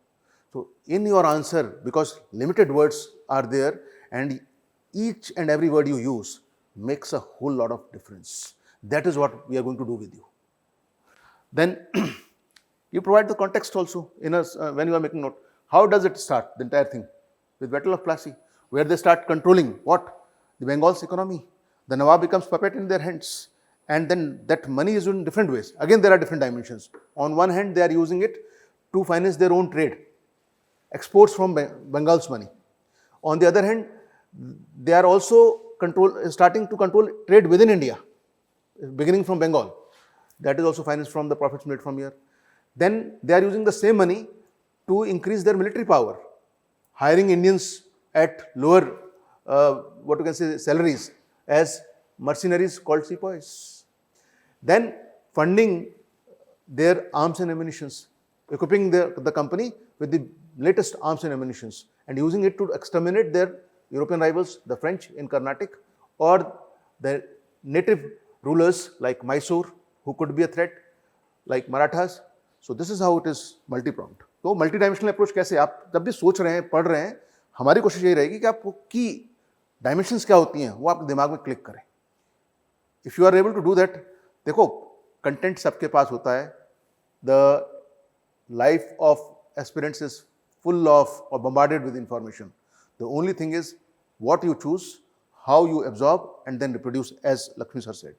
So in your answer, because limited words are there and each and every word you use makes a whole lot of difference. That is what we are going to do with you. Then you provide the context also in when you are making note. How does it start, the entire thing? With Battle of Plassey, where they start controlling what? The Bengal's economy. The Nawab becomes puppet in their hands. And then that money is in different ways. Again, there are different dimensions. On one hand, they are using it to finance their own trade, exports from Bengal's money. On the other hand, they are also starting to control trade within India, beginning from Bengal. That is also financed from the profits made from here. Then they are using the same money to increase their military power, hiring Indians at lower, what you can say, salaries as mercenaries called sepoys. Then funding their arms and ammunitions, equipping the company with the latest arms and ammunitions and using it to exterminate their European rivals, the French in Carnatic, or the native rulers like Mysore, who could be a threat, like Marathas. So this is how it is multi-pronged. तो multi dimensional approach कैसे, आप जब भी सोच रहे हैं, पढ़ रहे हैं, हमारी कोशिश यही रहेगी कि आपको की डायमेंशंस क्या होती हैं वो आपके दिमाग में क्लिक करें. If you are able to do that, देखो कंटेंट सबके पास होता है. The life of aspirants is full of or bombarded with information. The only thing is what you choose, how you absorb and then reproduce, as Lakshmi sir said.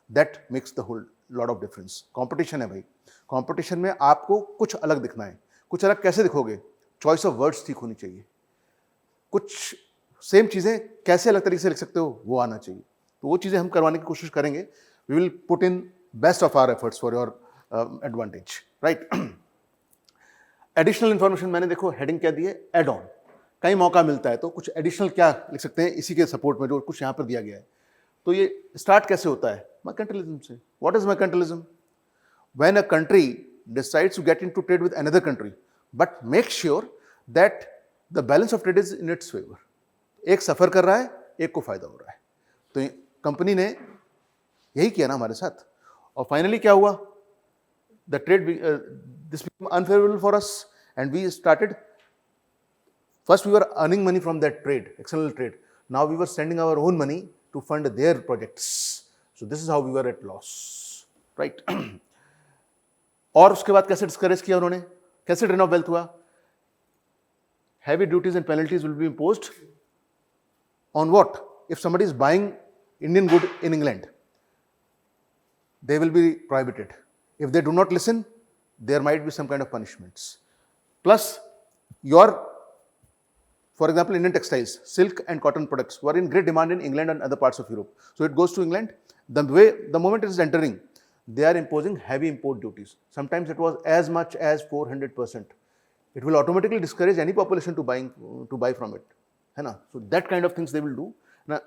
That makes the whole lot of difference. Competition है भाई. Competition में आपको कुछ अलग दिखना है. कुछ अलग कैसे दिखोगे? Choice of words ठीक होनी चाहिए. कुछ सेम चीज़ें कैसे अलग तरीके से लिख सकते हो वो आना चाहिए. तो वो चीज़ें हम करवाने की कोशिश करेंगे. We will put in best of our efforts for your advantage. Right? Additional information मैंने देखो हेडिंग क्या दी है, एड ऑन. कहीं मौका मिलता है तो कुछ एडिशनल क्या लिख सकते हैं इसी के सपोर्ट में जो कुछ यहाँ पर दिया गया है. तो ये स्टार्ट कैसे होता है? मर्केंटलिज्म से. What is mercantilism? When a country decides to get into trade with another country but make sure that the balance of trade is in its favour. एक सफ़र कर रहा है, एक को फायदा हो रहा है. तो कंपनी ने यही किया ना हमारे साथ. और फाइनली क्या हुआ? The trade, this became unfavorable for us and we started, first we were earning money from that trade, external trade. Now we were sending our own money to fund their projects. So this is how we were at loss, right? और उसके बाद कैसे discourage किया उन्होंने? कैसे drain of wealth हुआ? Heavy duties and penalties will be imposed on what? If somebody is buying Indian good in England, they will be prohibited. If they do not listen, there might be some kind of punishments. Plus, for example, Indian textiles, silk and cotton products were in great demand in England and other parts of Europe. So it goes to England. The moment it is entering, they are imposing heavy import duties. Sometimes it was as much as 400%. it will automatically discourage any population to buy from it, है ना? So that kind of things they will do. ना?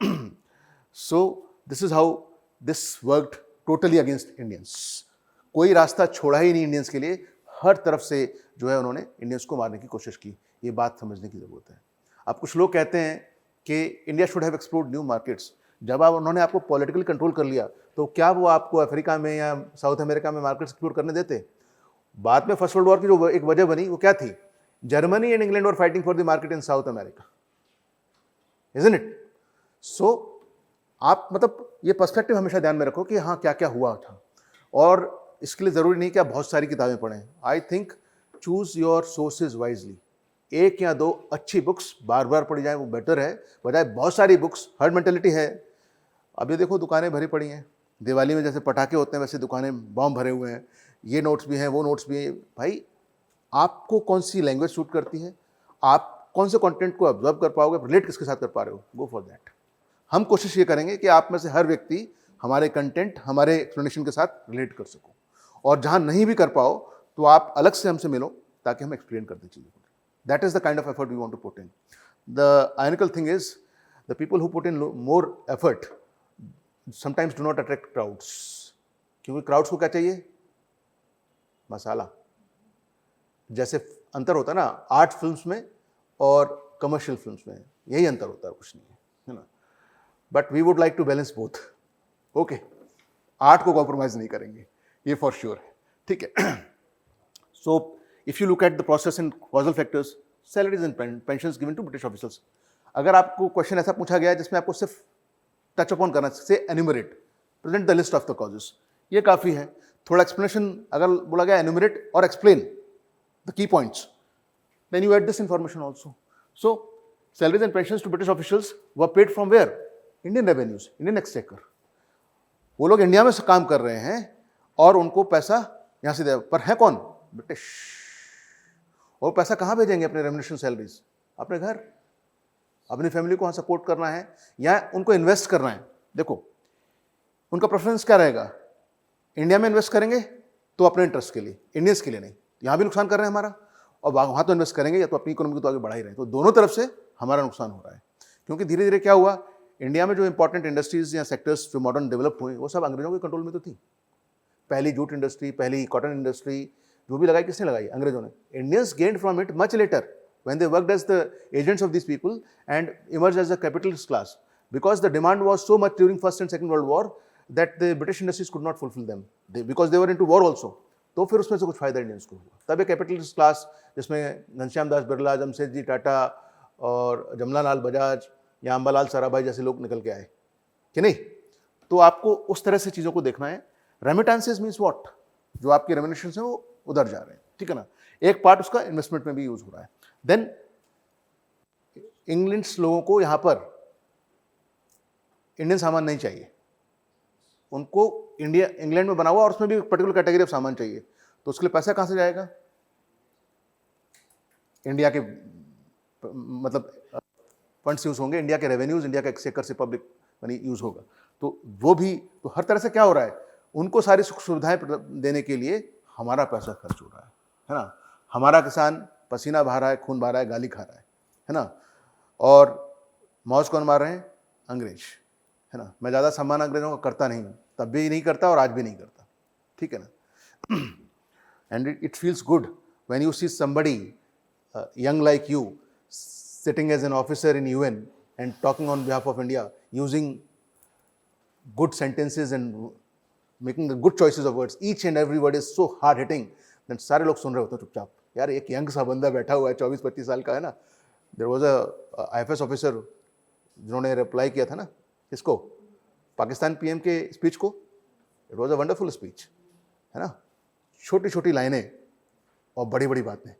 So this is how this worked totally against Indians. कोई रास्ता छोड़ा ही नहीं Indians के लिए, हर तरफ से जो है उन्होंने इंडियंस को मारने की कोशिश की. ये बात समझने की ज़रूरत है. अब कुछ लोग कहते हैं कि India should have explored new markets. जब आप उन्होंने आपको पॉलिटिकली कंट्रोल कर लिया तो क्या वो आपको अफ्रीका में या साउथ अमेरिका में मार्केट एक्सप्लोर करने देते? बाद में फर्स्ट वर्ल्ड वॉर की जो एक वजह बनी वो क्या थी? Germany and England were fighting for the market in South America, isn't it? सो आप मतलब ये पर्सपेक्टिव हमेशा ध्यान में रखो कि हाँ क्या क्या हुआ था, और इसके लिए ज़रूरी नहीं कि आप बहुत सारी किताबें पढ़ें. I think choose your sources wisely. एक या दो अच्छी बुक्स बार बार पढ़ी जाए वो बेटर है, बजाय बहुत सारी बुक्स. हर्ड मेंटेलिटी है. अब ये देखो दुकानें भरी पड़ी हैं, दिवाली में जैसे पटाखे होते हैं वैसे दुकानें बॉम्ब भरे हुए हैं, ये नोट्स भी हैं वो नोट्स भी हैं. भाई आपको कौन सी लैंग्वेज सूट करती है, आप कौन से कंटेंट को ऑब्जर्व कर पाओगे, रिलेट किसके साथ कर पा रहे हो, गो फॉर दैट. हम कोशिश ये करेंगे कि आप में से हर व्यक्ति हमारे कंटेंट हमारे एक्सप्लेनेशन के साथ रिलेट कर सको, और जहाँ नहीं भी कर पाओ तो आप अलग से हमसे मिलो ताकि हम एक्सप्लेन कर दें चीज़ों को. That is the kind of effort we want to put in. The ironical thing is the people who put in more effort sometimes do not attract crowds, क्योंकि क्राउड्स को क्या चाहिए? मसाला. जैसे अंतर होता है ना आर्ट फिल्म्स में और कमर्शियल फिल्म्स में, यही अंतर होता है, कुछ नहीं है ना. But we would like to balance both. Okay, art को कॉम्प्रोमाइज नहीं करेंगे, ये फॉर श्योर है. ठीक है. So if you look at the process and causal factors, salaries and pensions given to British officers. अगर आपको क्वेश्चन ऐसा पूछा गया है जिसमें आपको सिर्फ टच अपॉन करना, से enumerate, present the list of the causes, ये काफ़ी है. थोड़ा एक्सप्लेनेशन अगर बोला गया एन्यूमरेट और explain the key points, then you add this information also. So salaries and pensions to British officials were paid from where? Indian revenues, Indian exchequer. वो लोग इंडिया में काम कर रहे हैं और उनको पैसा यहाँ से दे, पर है कौन? ब्रिटिश. और पैसा कहाँ भेजेंगे अपने रेम्युनरेशन सैलरीज? अपने घर, अपनी फैमिली को वहाँ सपोर्ट करना है या उनको इन्वेस्ट करना है. देखो उनका प्रेफरेंस क्या रहेगा? इंडिया में इन्वेस्ट करेंगे तो अपने इंटरेस्ट के लिए, इंडियंस के लिए नहीं. यहाँ भी नुकसान कर रहे हैं हमारा, और वहाँ तो इन्वेस्ट करेंगे या तो अपनी इकोनॉमी को तो आगे बढ़ा ही रहे हैं. तो दोनों तरफ से हमारा नुकसान हो रहा है, क्योंकि धीरे धीरे क्या हुआ, इंडिया में जो इंपॉर्टेंट इंडस्ट्रीज या सेक्टर्स जो मॉडर्न डेवलप हुए वो सब अंग्रेजों के कंट्रोल में तो थी. पहली जूट इंडस्ट्री, पहली कॉटन इंडस्ट्री जो भी लगाई, किसने लगाई? अंग्रेजों ने. Indians gained from it much letter when they worked as the agents of these people and emerged as a capitalist class, because the demand was so much during First and Second World War that the British industries could not fulfill them, because they were into war also. तो फिर उसमें से कुछ फायदा Indians को हुआ. तब एक कैपिटलिस्ट क्लास जिसमें घनश्याम दास बिरला, जमशेदजी टाटा और जमनालाल बजाज या अंबालाल साराभाई जैसे लोग निकल के आए कि नहीं. तो आपको उस तरह से चीज़ों को देखना है. Remittances means what? जो आपके रेमिनेशन है वो उधर जा रहे हैं, ठीक है ना. एक पार्ट उसका इन्वेस्टमेंट में भी यूज हो रहा है. देन इंग्लैंड्स लोगों को यहाँ पर इंडियन सामान नहीं चाहिए, उनको इंग्लैंड में बना हुआ और उसमें भी पर्टिकुलर कैटेगरी ऑफ सामान चाहिए. तो उसके लिए पैसा कहाँ से जाएगा? इंडिया के मतलब फंड्स यूज होंगे, इंडिया के रेवेन्यूज, इंडिया के एक्सचेकर से पब्लिक मनी यूज होगा. तो वो भी तो हर तरह से क्या हो रहा है, उनको सारी सुख सुविधाएं देने के लिए हमारा पैसा खर्च हो रहा है ना. हमारा किसान पसीना बहा रहा है, खून बहा रहा है, गाली खा रहा है ना. और मौज कौन मार रहे हैं? अंग्रेज, है ना. मैं ज़्यादा सम्मान अंग्रेजों का करता नहीं हूँ, तब भी नहीं करता और आज भी नहीं करता, ठीक है ना. And it feels good when you see somebody young like you sitting as an officer in UN and talking on behalf of India, using good sentences and making the good choices of words. Each and every word is so hard hitting that सारे लोग सुन रहे होते हैं चुपचाप. यार एक young सा बंदा बैठा हुआ है, 24-25 साल का है ना. There was a IFS officer जिन्होंने रिप्लाई किया था ना, किसको? पाकिस्तान PM के स्पीच को. It was a wonderful speech, है ना. छोटी छोटी लाइनें और बड़ी बड़ी बातें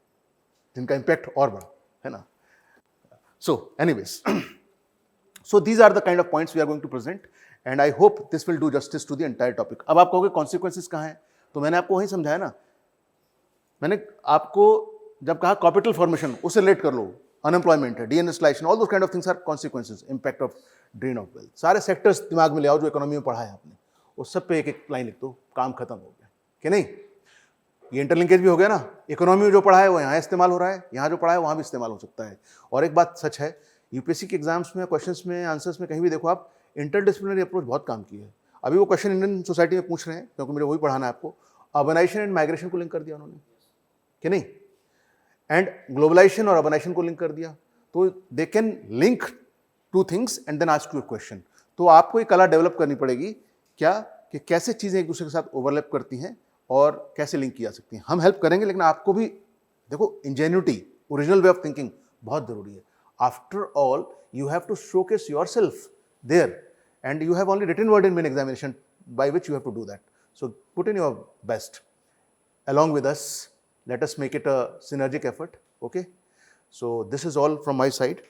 जिनका इम्पैक्ट और बड़ा, है ना. So anyways, so these are the kind of points we are going to present and I hope this will do justice to the entire topic. अब आप कहोगे consequences कहाँ हैं? तो मैंने आपको वही समझाया ना. मैंने आपको जब कहा कैपिटल फॉर्मेशन, उससे रिलेट कर लो. अनएम्प्लॉयमेंट है, deindustrialisation, all those kind of things are consequences, impact of drain of wealth. सारे सेक्टर्स दिमाग में ले आओ जो इकोनॉमी में पढ़ा है आपने, उस सब पे एक एक लाइन लिख दो, काम खत्म हो गया कि नहीं. ये इंटरलिंकेज भी हो गया ना, इकोनॉमी में जो पढ़ा है वो यहाँ इस्तेमाल हो रहा है, यहाँ जो पढ़ा है वहाँ भी इस्तेमाल हो सकता है। और एक बात सच है, यूपीएससी के एग्जाम्स में, क्वेश्चंस में, आंसर्स में कहीं भी देखो आप, इंटरडिसिप्लिनरी अप्रोच बहुत काम की है। अभी वो क्वेश्चन इंडियन सोसाइटी में पूछ रहे हैं, क्योंकि मुझे वही पढ़ाना है आपको, अर्बनाइजेशन एंड माइग्रेशन को लिंक कर दिया उन्होंने कि नहीं, एंड ग्लोबलाइजेशन और अर्बनाइजेशन को लिंक कर दिया, तो they can link two things and then ask you a question. तो आपको एक कला डेवलप करनी पड़ेगी क्या, कि कैसे चीज़ें एक दूसरे के साथ ओवरलैप करती हैं और कैसे लिंक की जा सकती हैं। हम हेल्प करेंगे, लेकिन आपको भी देखो, ingenuity, original way of thinking बहुत जरूरी है। After all you have to showcase yourself there, and you have only written word in main examination by which you have to do that. So put in your best along with us. Let us make it a synergic effort. Okay, so this is all from my side.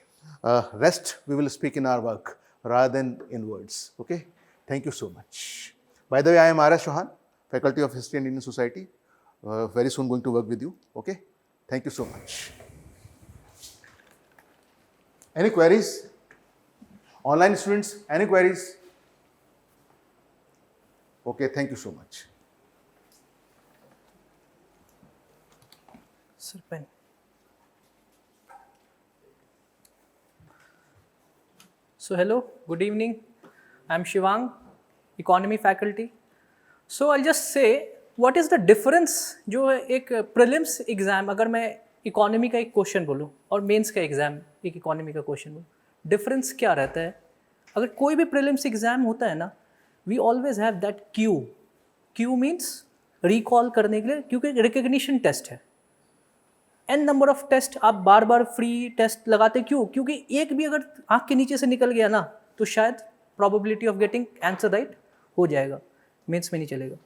Rest we will speak in our work rather than in words. Okay, thank you so much. By the way, I am R.S. Chauhan, Faculty of History and Indian Society. Very soon going to work with you. Okay, thank you so much. Any queries? Online students, any queries? Okay, thank you so much. Sir, pen. So hello, good evening. I'm Shivang, economy faculty. So I'll just say what is the difference जो एक prelims exam, अगर मैं economy का एक question बोलूँ और mains का exam एक economy का क्वेश्चन बोलूँ, डिफरेंस क्या रहता है? अगर कोई भी प्रीलिम्स एग्जाम होता है ना, we always have that cue means recall करने के लिए, क्योंकि रिकग्निशन टेस्ट है। एन नंबर ऑफ टेस्ट आप बार बार फ्री टेस्ट लगाते, क्यों? क्योंकि एक भी अगर आँख के नीचे से निकल गया ना, तो शायद probability of getting answer right हो जाएगा। मेंस में नहीं चलेगा।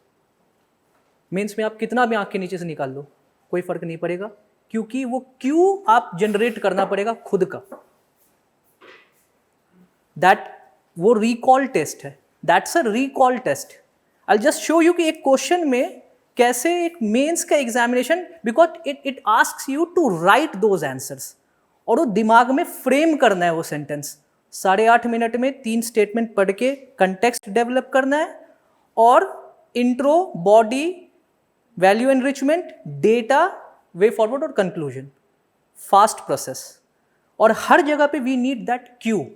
मेंस में आप कितना भी आँख के नीचे से निकाल लो, कोई फर्क नहीं पड़ेगा, क्योंकि वो क्यू आप जनरेट करना पड़ेगा खुद का। दैट वो रिकॉल टेस्ट है, that's a recall test. I just show you कि एक क्वेश्चन में कैसे एक मेंस का examination, because it asks you to write those answers, और वो दिमाग में फ्रेम करना है वो सेंटेंस। 8.5 मिनट में 3 स्टेटमेंट पढ़ के कंटेक्स्ट डेवलप करना है, और intro, body, value enrichment, data, way forward और कंक्लूजन। फास्ट प्रोसेस, और हर जगह पे वी नीड दैट क्यू,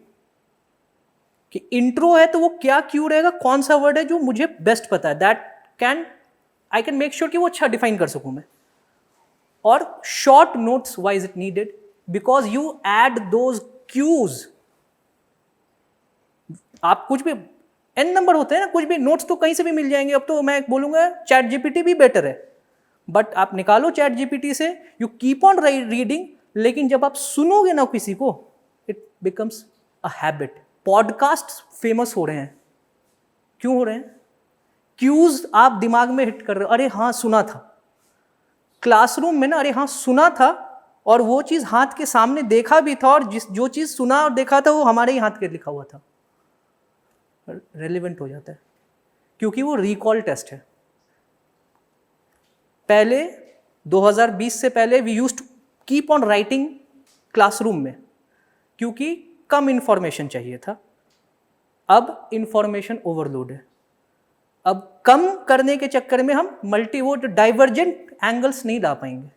कि इंट्रो है तो वो क्या क्यू रहेगा, कौन सा वर्ड है जो मुझे बेस्ट पता है, that I can make sure कि वो अच्छा डिफाइन कर सकूं मैं। और short notes wise it needed, because you add those cues. आप कुछ भी एन नंबर होते हैं ना, कुछ भी नोट्स तो कहीं से भी मिल जाएंगे। अब तो मैं बोलूंगा चैट जीपीटी भी बेटर है, बट आप निकालो चैट जीपीटी से, यू कीप ऑन रीडिंग, लेकिन जब आप सुनोगे ना किसी को, it becomes a habit. Podcast famous हो रहे हैं, क्यों हो रहे हैं? क्यूज आप दिमाग में हिट कर रहे हो, अरे हाँ सुना था। क्लासरूम में ना, अरे हाँ सुना था, और वो चीज़ हाथ के सामने देखा भी था, और जो चीज़ सुना और देखा था वो हमारे ही हाथ के लिखा हुआ था, रेलिवेंट हो जाता है, क्योंकि वो रिकॉल टेस्ट है। पहले 2020 से पहले we used to keep on writing classroom में, क्योंकि कम इंफॉर्मेशन चाहिए था। अब इंफॉर्मेशन ओवरलोड है। अब कम करने के चक्कर में हम डाइवर्जेंट एंगल्स नहीं ला पाएंगे,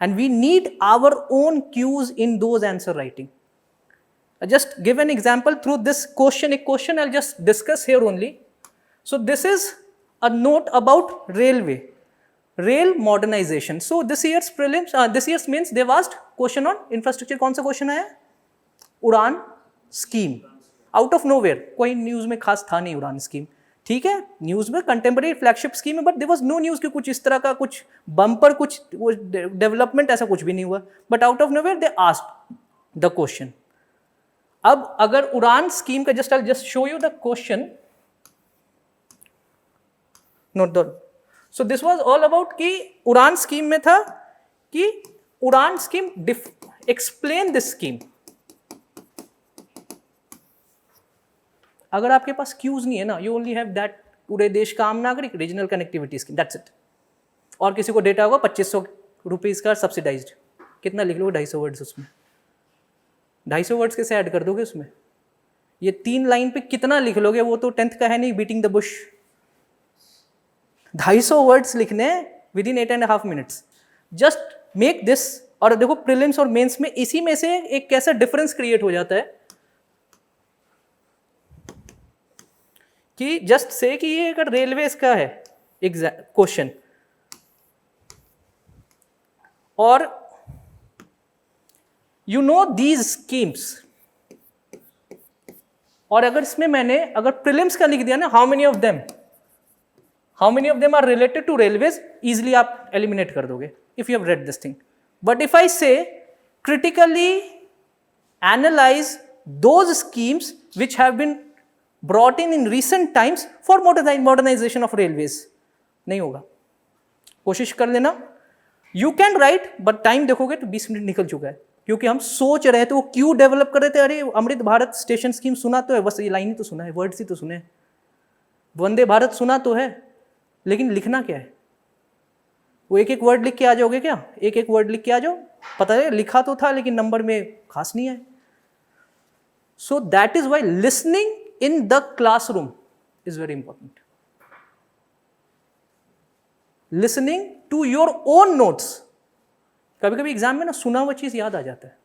and we need our own cues in those answer writing. Just give an example through this question, एक question I just discuss here only. So this is a note about railway, rail modernisation. So this year's prelims, this year's mains they asked question on infrastructure. कौन सा question आया? Udan scheme. Out of nowhere, कोई news में खास था नहीं उड़ान scheme, ठीक है, न्यूज में कंटेम्परेरी फ्लैगशिप स्कीम है, but there was no news कि कुछ इस तरह का कुछ बम्पर, कुछ डेवलपमेंट, ऐसा कुछ भी नहीं हुआ। But out of nowhere they asked the question. अब अगर उड़ान स्कीम का आई just show you the question, note the. So this was all about कि उड़ान स्कीम में था कि उड़ान स्कीम एक्सप्लेन दिस स्कीम। अगर आपके पास क्यूज नहीं है ना, यू ओनली हैव दैट पूरे देश का आम नागरिक regional connectivity scheme, that's it. और किसी को डेटा होगा 2500 रुपीज़ का सब्सिडाइज्ड, कितना लिख लोगे? 250 वर्ड्स उसमें। 250 वर्ड्स कैसे ऐड कर दोगे उसमें? ये 3 लाइन पे कितना लिख लोगे? वो तो 10th का है नहीं, बीटिंग द बुश। 250 वर्ड्स लिखने with in 8.5 minutes. Just make this. और देखो प्रीलिम्स और मेंस में इसी में से एक कैसा डिफरेंस क्रिएट हो जाता है कि जस्ट से कि ये अगर रेलवेज का है क्वेश्चन और यू नो दीज स्कीम्स, और अगर इसमें मैंने अगर प्रीलिम्स का लिख दिया ना, how many of them are related to railways, easily आप एलिमिनेट कर दोगे if you have read this thing. But if I say critically analyse those schemes which have been brought in recent times for modernization of railways, नहीं होगा. कोशिश कर लेना. You can write, but time देखोगे तो 20 minute निकल चुका है, क्योंकि हम सोच रहे थे वो क्यों डेवलप कर रहे थे. अरे अमृत भारत स्टेशन स्कीम सुना तो है, बस ये लाइन ही तो सुना है, वर्ड्स ही तो सुने. वंदे भारत सुना तो है, लेकिन लिखना क्या है? वो एक एक वर्ड लिख के आ जाओगे क्या? एक एक वर्ड लिख के आ जाओ, पता है लिखा तो था लेकिन नंबर में खास नहीं है. So that is why listening in the classroom is very important. Listening to your own notes. कभी कभी एग्जाम में ना सुना हुआ चीज याद आ जाता है.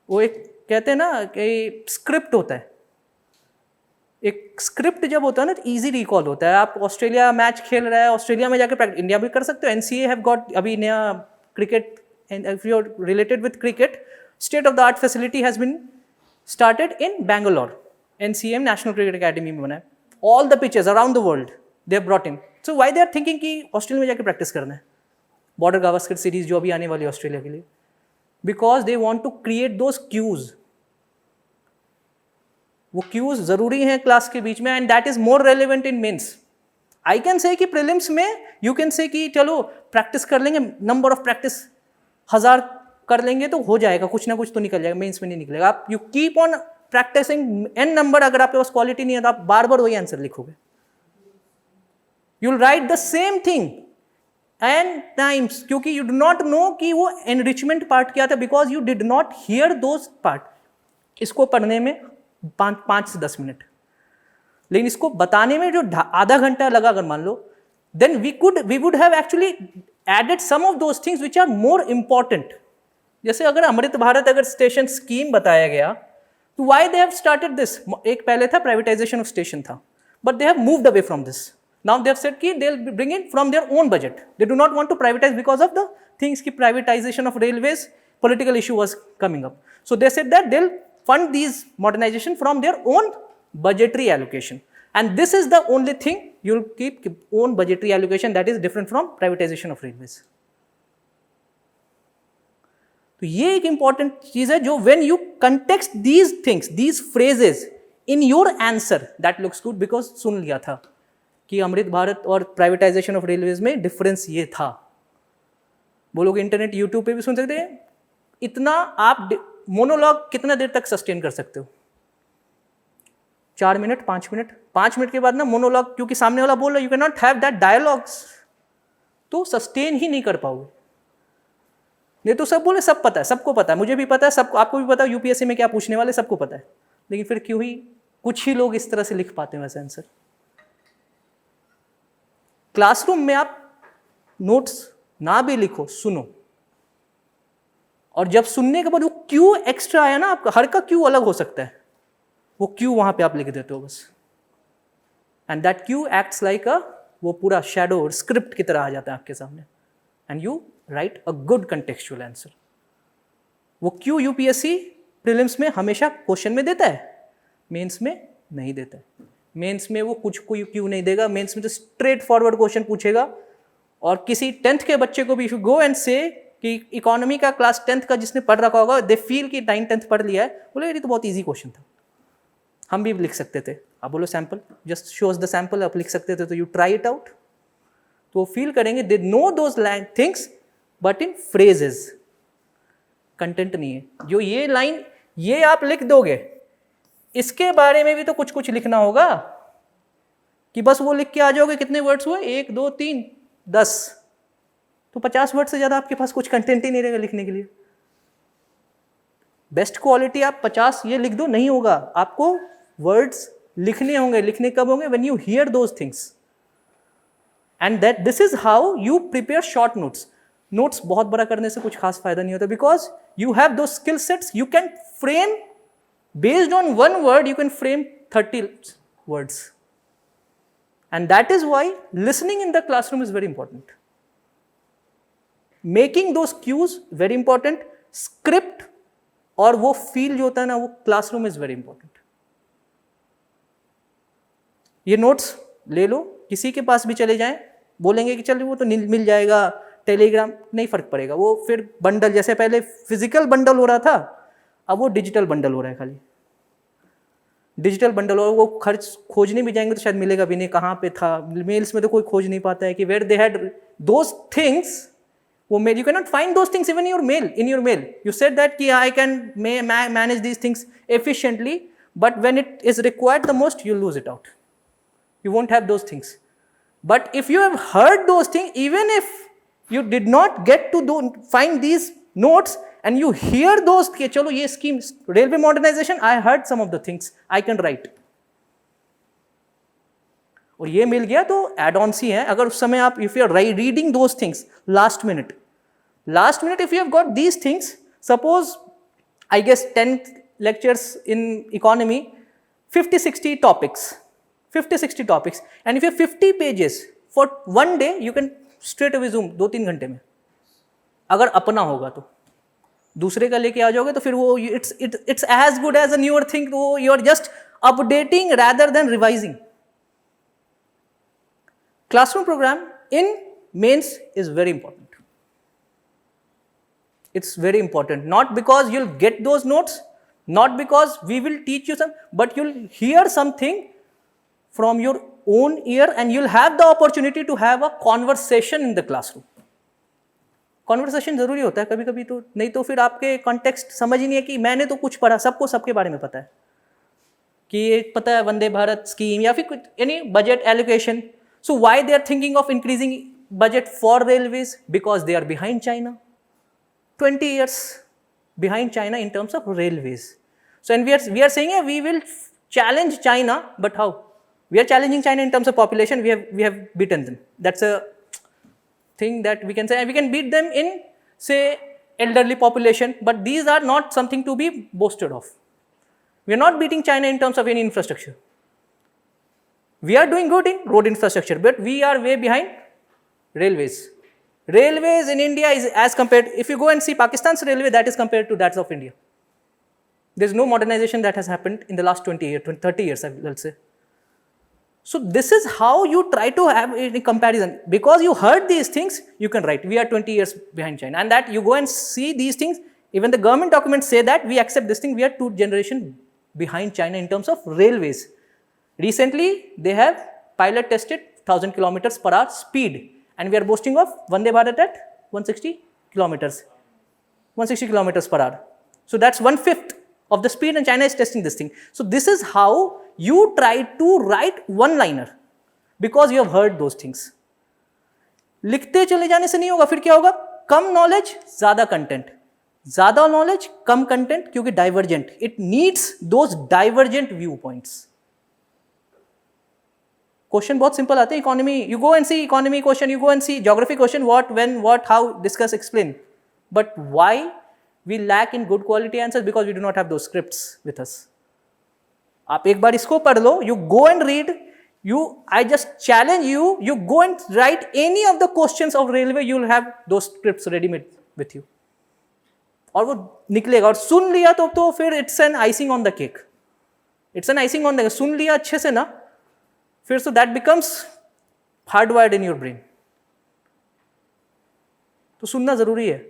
वो एक कहते हैं ना कि स्क्रिप्ट होता है. एक स्क्रिप्ट जब होता है ना तो इजी रिकॉल होता है. आप ऑस्ट्रेलिया मैच खेल रहा है, ऑस्ट्रेलिया में जाकर प्रैक्टिस, इंडिया भी कर सकते हो. एनसीए हैव गॉट अभी नया cricket, if you are related with cricket, state of the art facility has been started in Bangalore. NCM national cricket academy में बना है. All the pitches around the world they have brought in. So why they are thinking कि Australia में जाकर practice करना है, border Gavaskar series जो अभी आने वाली है ऑस्ट्रेलिया के लिए, because they want to create those cues. वो क्यूज जरूरी हैं क्लास के बीच में, and that is more relevant in mains. I can say कि प्रीलिम्स में यू कैन से कि चलो प्रैक्टिस कर लेंगे, नंबर ऑफ प्रैक्टिस 1000 कर लेंगे तो हो जाएगा, कुछ ना कुछ तो निकल जाएगा. मेंस में नहीं निकलेगा. आप you keep on practicing n number. अगर आपके पास क्वालिटी नहीं है तो आप बार बार वही आंसर लिखोगे. You will write the same thing n times, क्योंकि यू डू नॉट नो कि वो एनरिचमेंट पार्ट क्या था, because you did not here those part. इसको पढ़ने में 5 से 10 मिनट, लेकिन इसको बताने में जो आधा घंटा लगा अगर मान लो, then we would have actually added some of those things which are more important. जैसे अगर अमृत भारत अगर स्टेशन स्कीम बताया गया, तो why they have started this? एक पहले था privatization of station था, but they have moved away from this. Now they have said कि they'll bring it from their own budget. They do not want to privatize because of the things कि privatization of railways, political issue was coming up. So they said that they'll fund these modernization from their own budgetary allocation. And this is the only thing you'll keep own budgetary allocation that is different from privatization of railways. तो ये एक important चीज है जो when you context these things, these phrases in your answer, that looks good, because सुन लिया था कि अमृत भारत और प्राइवेटाइजेशन ऑफ रेलवेज में डिफरेंस ये था. वो लोग इंटरनेट यूट्यूब पे भी सुन सकते हैं. इतना आप मोनोलॉग कितना देर तक सस्टेन कर सकते हो? 4 मिनट, 5 मिनट. 5 मिनट के बाद ना मोनोलॉग, क्योंकि सामने वाला बोल रहा है, you can not have that dialogues, तो सस्टेन ही नहीं कर पाओगे. नहीं तो सब बोले सब पता है, सबको पता है, मुझे भी पता है, सबको, आपको भी पता है यूपीएससी में क्या पूछने वाले, सबको पता है. लेकिन फिर क्यों ही कुछ ही लोग इस तरह से लिख पाते हैं वैसे आंसर. क्लासरूम में आप नोट्स ना भी लिखो, सुनो, और जब सुनने के बाद वो क्यू एक्स्ट्रा आया ना, आपका हर का क्यू अलग हो सकता है, वो क्यू वहां पे आप लिख देते हो बस. And that Q acts like अ, वो पूरा शैडो और स्क्रिप्ट की तरह आ जाता है आपके सामने, and you right a good contextual answer. वो क्यू यूपीएससी प्रीलिम्स में हमेशा क्वेश्चन में देता है, मेंस में नहीं देता है. मेंस में वो कुछ कोई क्यू नहीं देगा. मेंस में तो स्ट्रेट फॉरवर्ड क्वेश्चन पूछेगा. और किसी 10th के बच्चे को भी इफ यू गो एंड से कि इकोनॉमी का क्लास 10th का जिसने पढ़ रखा होगा, दे फील कि 9th-10th पढ़ लिया है, बोले ये तो बहुत ईजी क्वेश्चन था, हम भी लिख सकते थे. आप बोलो sample, just shows the sample, आप लिख सकते थे, तो यू ट्राई इट आउट. तो फील करेंगे they know those things but in phrases. Content नहीं है. जो ये लाइन ये आप लिख दोगे, इसके बारे में भी तो कुछ कुछ लिखना होगा, कि बस वो लिख के आ जाओगे. कितने वर्ड्स हुए? 1 2 3 10, तो 50 वर्ड से ज़्यादा आपके पास कुछ कंटेंट ही नहीं रहेगा लिखने के लिए. बेस्ट क्वालिटी आप 50 ये लिख दो, नहीं होगा. आपको वर्ड्स लिखने होंगे. लिखने कब होंगे? When you here those things. And that this is how you prepare short notes. Notes बहुत बड़ा करने से कुछ खास फायदा नहीं होता, बिकॉज यू हैव दो skill sets. You can frame based on one word, you can frame 30 words. And that is why listening in the classroom is very important. Making those cues very important. Script और वो feel जो होता है ना, वो classroom is very important. ये notes ले लो, किसी के पास भी चले जाएं, बोलेंगे कि चल वो तो मिल जाएगा, टेलीग्राम, नहीं फर्क पड़ेगा. वो फिर बंडल, जैसे पहले फिजिकल बंडल हो रहा था, अब वो डिजिटल बंडल हो रहा है. खाली डिजिटल बंडल, और वो खर्च खोजने भी जाएंगे तो शायद मिलेगा भी नहीं, कहाँ पे था. मेल्स में तो कोई खोज नहीं पाता है कि where they had those things. वो mail, you can not find those things even in your mail. You said that कि I can manage these things efficiently, but when it is required the most you lose it out. You won't have those things. But if you have heard those things, even if you did not get to find these notes and you hear those, कि चलो ये scheme, railway modernization, I heard some of the things I can write. और ये मिल गया तो add-ons ही है. अगर उस समय आप, if you are reading those things last minute, if you have got these things, suppose I guess 10 lectures in economy, 50-60 topics. 50-60 topics, and if you have 50 pages for one day, you can straight away zoom 2-3 घंटे में. अगर अपना होगा तो, दूसरे का लेके आ जाओगे तो फिर वो it's as good as a newer thing. वो you are just updating rather than revising. Classroom program in mains is very important. It's very important, not because you'll get those notes, not because we will teach you some, but you'll hear something from your own ear and you'll have the opportunity to have a conversation in the classroom. Conversation जरूरी होता है कभी कभी, तो नहीं तो फिर आपके context समझ ही नहीं है कि मैंने तो कुछ पढ़ा, सबको सबके बारे में पता है कि ये पता है वंदे भारत स्कीम या फिर कुछ any budget allocation. So why they are thinking of increasing budget for railways? Because they are behind China, 20 years behind China in terms of railways. So and we are saying we will challenge China, but how? We are challenging China in terms of population. We have beaten them. That's a thing that we can say. And we can beat them in, say, elderly population. But these are not something to be boasted of. We are not beating China in terms of any infrastructure. We are doing good in road infrastructure, but we are way behind railways. Railways in India is as compared. If you go and see Pakistan's railway, that is compared to that of India. There is no modernization that has happened in the last 20 years, 30 years, I'll say. So this is how you try to have a comparison. Because you heard these things, you can write, we are 20 years behind China. And that you go and see these things, even the government documents say that we accept this thing, we are 2 generations behind China in terms of railways. Recently, they have pilot tested 1000 kilometers per hour speed. And we are boasting of Vande Bharat at 160 kilometers. 160 kilometers per hour. So that's 1/5 of the speed, and China is testing this thing. So this is how you try to write one-liner, because you have heard those things. लिखते चले जाने से नहीं होगा, फिर क्या होगा? कम नॉलेज, ज्यादा कंटेंट. ज्यादा नॉलेज, कम कंटेंट, क्योंकि divergent. It needs those divergent view points. Question बहुत सिंपल आते हैं. Economy, you go and see economy question, you go and see geography question, what, when, what, how, discuss, explain. But why we lack in good quality answers? Because we do not have those scripts with us. आप एक बार इसको पढ़ लो, you go and read, I just challenge you go and write any of the questions of railway, you will have those scripts ready made with you. और वो निकलेगा. और सुन लिया तो फिर it's an icing on the cake. It's an icing on the cake. सुन लिया अच्छे से ना, फिर so that becomes hardwired in your brain. तो सुनना जरूरी है.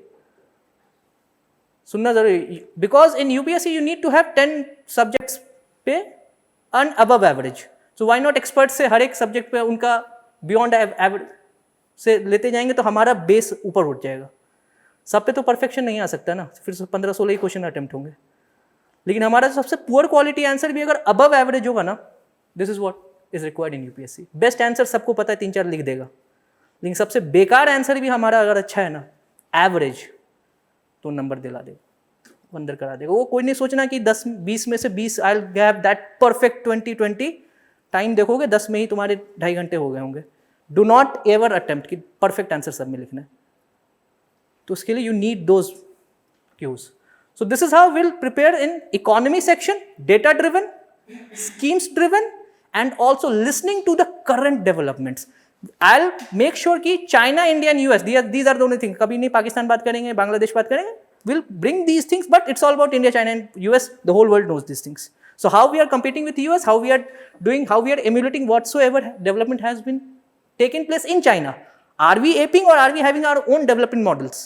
सुनना जरूरी, because in UPSC you need to have 10 subjects पे an above average. So why not expert से हर एक सब्जेक्ट पे उनका बियॉन्ड एवरेज से लेते जाएंगे तो हमारा बेस ऊपर उठ जाएगा. सब पे तो परफेक्शन नहीं आ सकता ना, फिर 15-16 ही क्वेश्चन अटेम्प्ट होंगे. लेकिन हमारा सबसे पुअर क्वालिटी आंसर भी अगर अबव एवरेज होगा ना, this is what is required in UPSC. Best answer सबको पता है, 3-4 लिख देगा. लेकिन सबसे बेकार आंसर भी हमारा अगर अच्छा है ना, एवरेज, तो नंबर दिला देगा, अंदर करा देगा. वो कोई नहीं सोचना कि 10-20 में से 20 I will have that perfect 20-20. Time देखोगे 10 में ही तुम्हारे 2.5 घंटे हो गए होंगे. डू नॉट एवर अटेम्प्ट कि परफेक्ट आंसर सब में लिखना है. तो उसके लिए you need those cues. So this is how we'll prepare in economy section, data driven, schemes driven, and also listening to the current developments. I'll make sure कि China, India and US, these are the only things. कभी नहीं पाकिस्तान बात करेंगे, बांग्लादेश बात करेंगे. We'll bring these things, but it's all about India, China and US. The whole world knows these things. So how we are competing with US, how we are emulating whatsoever development has been taken place in China. Are we aping or are we having our own development models?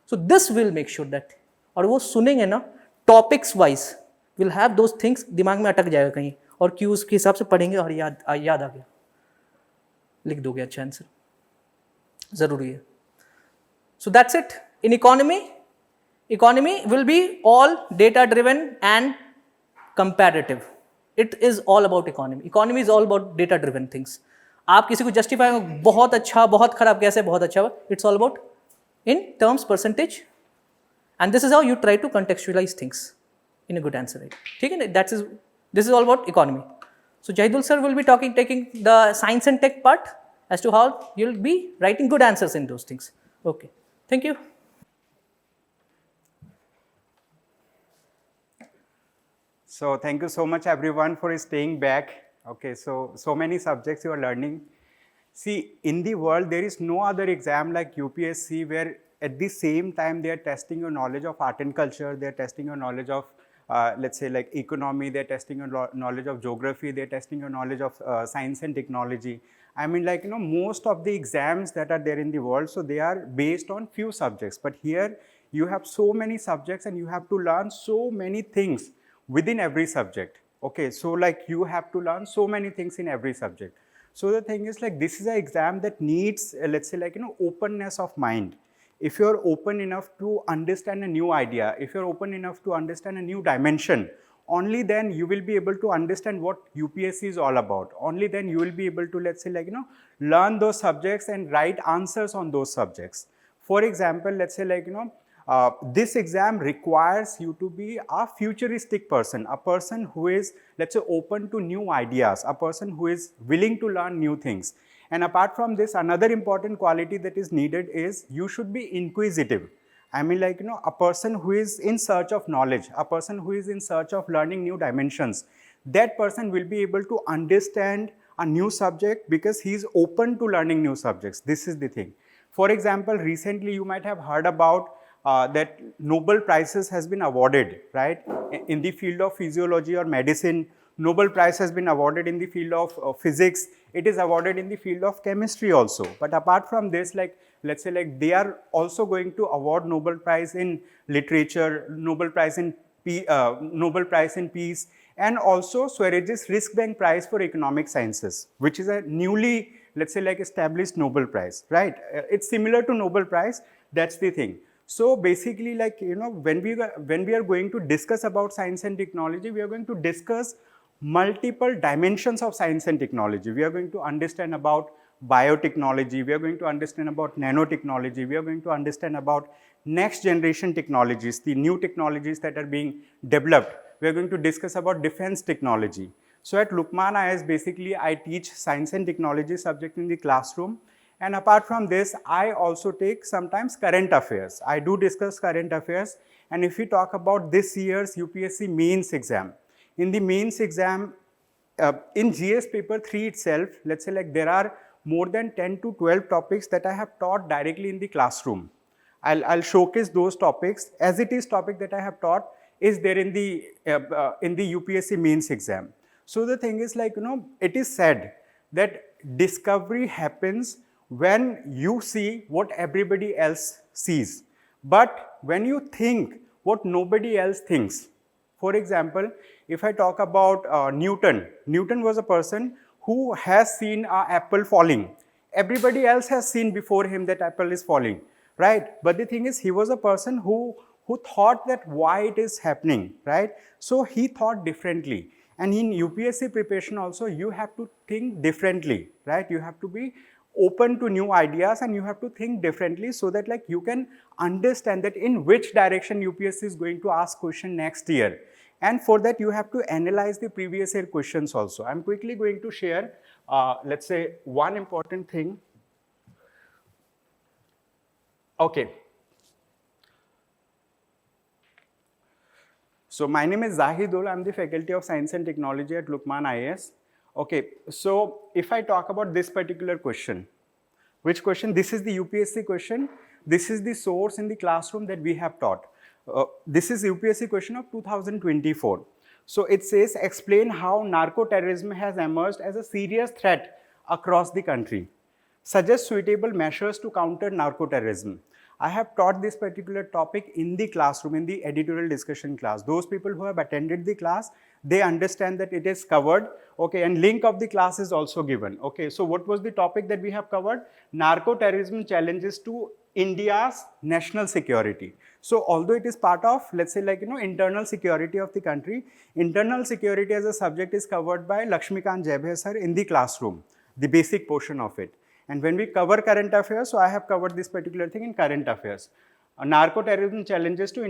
So this will make sure that, और वो सुनेंगे ना topics wise, will have those things, दिमाग में अटक जाएगा कहीं और क्यूज के हिसाब से पढ़ेंगे और याद आ गया, लिख दोगे अच्छा आंसर, जरूरी है. So that's it. In economy will be all data driven and comparative. It is all about economy is all about data driven things. आप किसी को जस्टिफाई बहुत अच्छा बहुत खराब कैसे बहुत अच्छा, it's all about in terms percentage, and this is how you try to contextualize things in a good answer, right? ठीक है ना, this is all about economy. So Jahidul sir will be taking the science and tech part as to how you'll be writing good answers in those things. Okay, thank you. So thank you so much everyone for staying back. Okay, so many subjects you are learning. See, in the world, there is no other exam like UPSC where at the same time they are testing your knowledge of art and culture, they are testing your knowledge of, let's say like economy, they are testing your knowledge of geography, they are testing your knowledge of science and technology. I mean, like, you know, most of the exams that are there in the world, so they are based on few subjects. But here you have so many subjects and you have to learn so many things within every subject. Okay, so like you have to learn so many things in every subject. So the thing is like this is an exam that needs let's say like, you know, openness of mind. If you're open enough to understand a new idea, if you're open enough to understand a new dimension, only then you will be able to understand what UPSC is all about. Only then you will be able to, let's say like, you know, learn those subjects and write answers on those subjects. For example, let's say like, you know, this exam requires you to be a futuristic person, a person who is, let's say, open to new ideas, a person who is willing to learn new things. And apart from this, another important quality that is needed is you should be inquisitive. I mean, like, you know, a person who is in search of knowledge, a person who is in search of learning new dimensions, that person will be able to understand a new subject because he is open to learning new subjects. This is the thing. For example, recently you might have heard about that Nobel Prizes has been awarded, right? In the field of physiology or medicine, Nobel Prize has been awarded in the field of physics. It is awarded in the field of chemistry also. But apart from this, like, let's say like they are also going to award Nobel Prize in literature, Nobel Prize in peace, and also Swadesh Riksbank Prize for economic sciences, which is a newly, let's say like established Nobel Prize, right? It's similar to Nobel Prize. That's the thing. So basically, like, you know, when we are going to discuss about science and technology, we are going to discuss multiple dimensions of science and technology. We are going to understand about biotechnology, we are going to understand about nanotechnology, we are going to understand about next generation technologies, the new technologies that are being developed. We are going to discuss about defense technology. So at Lukman IAS, basically I teach science and technology subject in the classroom. And apart from this, I also take sometimes current affairs. I do discuss current affairs. And if we talk about this year's UPSC mains exam, in the mains exam, in GS paper 3 itself, let's say like there are more than 10 to 12 topics that I have taught directly in the classroom. I'll showcase those topics as it is topic that I have taught is there in the UPSC mains exam. So the thing is like, you know, it is said that discovery happens when you see what everybody else sees, but when you think what nobody else thinks. For example, if I talk about Newton was a person who has seen an apple falling. Everybody else has seen before him that apple is falling, right? But the thing is, he was a person who thought that why it is happening, right? So he thought differently. And in UPSC preparation also, you have to think differently, right? You have to be open to new ideas and you have to think differently so that like you can understand that in which direction UPSC is going to ask question next year. And for that, you have to analyze the previous year questions also. I'm quickly going to share, let's say, one important thing. Okay. So my name is Zahidul. I'm the Faculty of Science and Technology at Lukman IAS. Okay, so if I talk about this particular question, which question? This is the UPSC question. This is the source in the classroom that we have taught. This is UPSC question of 2024. So it says, explain how narco-terrorism has emerged as a serious threat across the country. Suggest suitable measures to counter narco-terrorism. I have taught this particular topic in the classroom, in the editorial discussion class. Those people who have attended the class, they understand that it is covered, okay, and link of the class is also given. Okay, so what was the topic that we have covered? Narco-terrorism challenges to India's national security. So although it is part of, let's say, like, internal security of the country, internal security as a subject is covered by Lakshmikant Jaibhai sir in the classroom, the basic portion of it. And when we cover current affairs, so I have covered this particular thing in current affairs. Narco-terrorism challenges to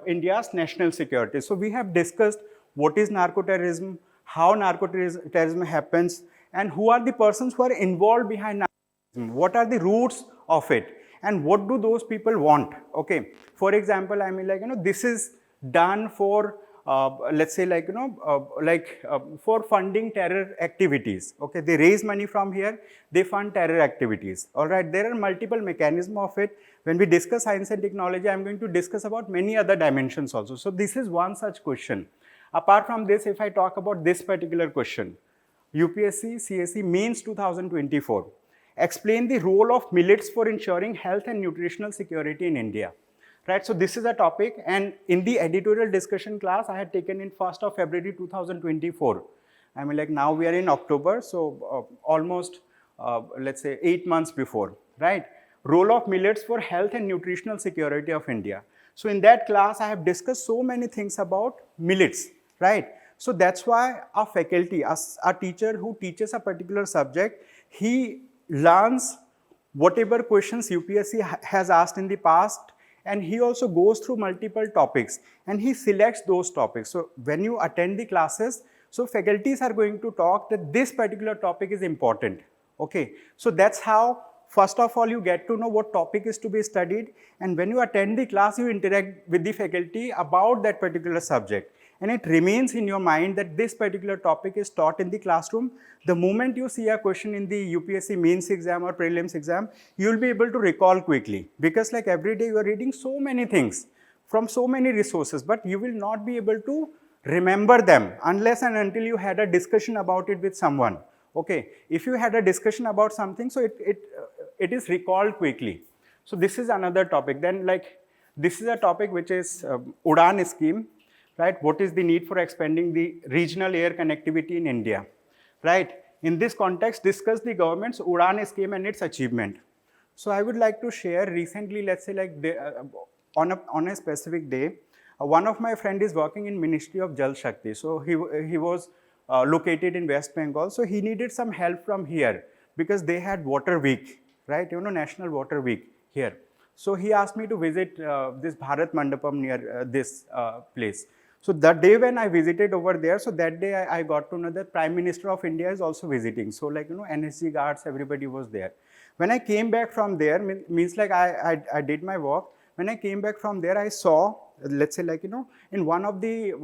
India's national security. So we have discussed what is narco-terrorism, how narco-terrorism happens, and who are the persons who are involved behind narco-terrorism, what are the roots of it, and what do those people want. Okay, for example, I mean, like, this is done for let's say, like, for funding terror activities. Okay, they raise money from here, they fund terror activities. All right, there are multiple mechanisms of it. When we discuss science and technology, I'm going to discuss about many other dimensions also. So this is one such question. Apart from this, if I talk about this particular question, UPSC CSE Mains 2024, explain the role of millets for ensuring health and nutritional security in India. Right, so this is a topic, and in the editorial discussion class I had taken in 1st of February 2024. I mean, like, now we are in October, so almost let's say 8 months before, right? Role of millets for health and nutritional security of India. So in that class I have discussed so many things about millets, right? So that's why our faculty, a teacher who teaches a particular subject, he learns whatever questions UPSC has asked in the past, and he also goes through multiple topics and he selects those topics. So when you attend the classes, so faculties are going to talk that this particular topic is important. Okay, so that's how, first of all, you get to know what topic is to be studied, and when you attend the class, you interact with the faculty about that particular subject, and it remains in your mind that this particular topic is taught in the classroom. The moment you see a question in the UPSC mains exam or prelims exam, you will be able to recall quickly, because like every day you are reading so many things from so many resources, but you will not be able to remember them unless and until you had a discussion about it with someone. Okay, if you had a discussion about something, so it is recalled quickly. So this is another topic. Then, like, this is a topic which is UDAN scheme. Right? What is the need for expanding the regional air connectivity in India? Right? In this context, discuss the government's UDAN scheme and its achievement. So I would like to share recently, let's say, like, on a specific day, one of my friend is working in Ministry of Jal Shakti. So he was located in West Bengal. So he needed some help from here because they had Water Week, right? National Water Week here. So he asked me to visit this Bharat Mandapam near this place. So that day when I visited over there, so that day I got to know that Prime Minister of India is also visiting. So, like, NSG guards, everybody was there. When I came back from there, means like I did my work. When I came back from there, I saw, let's say, like, in one of the,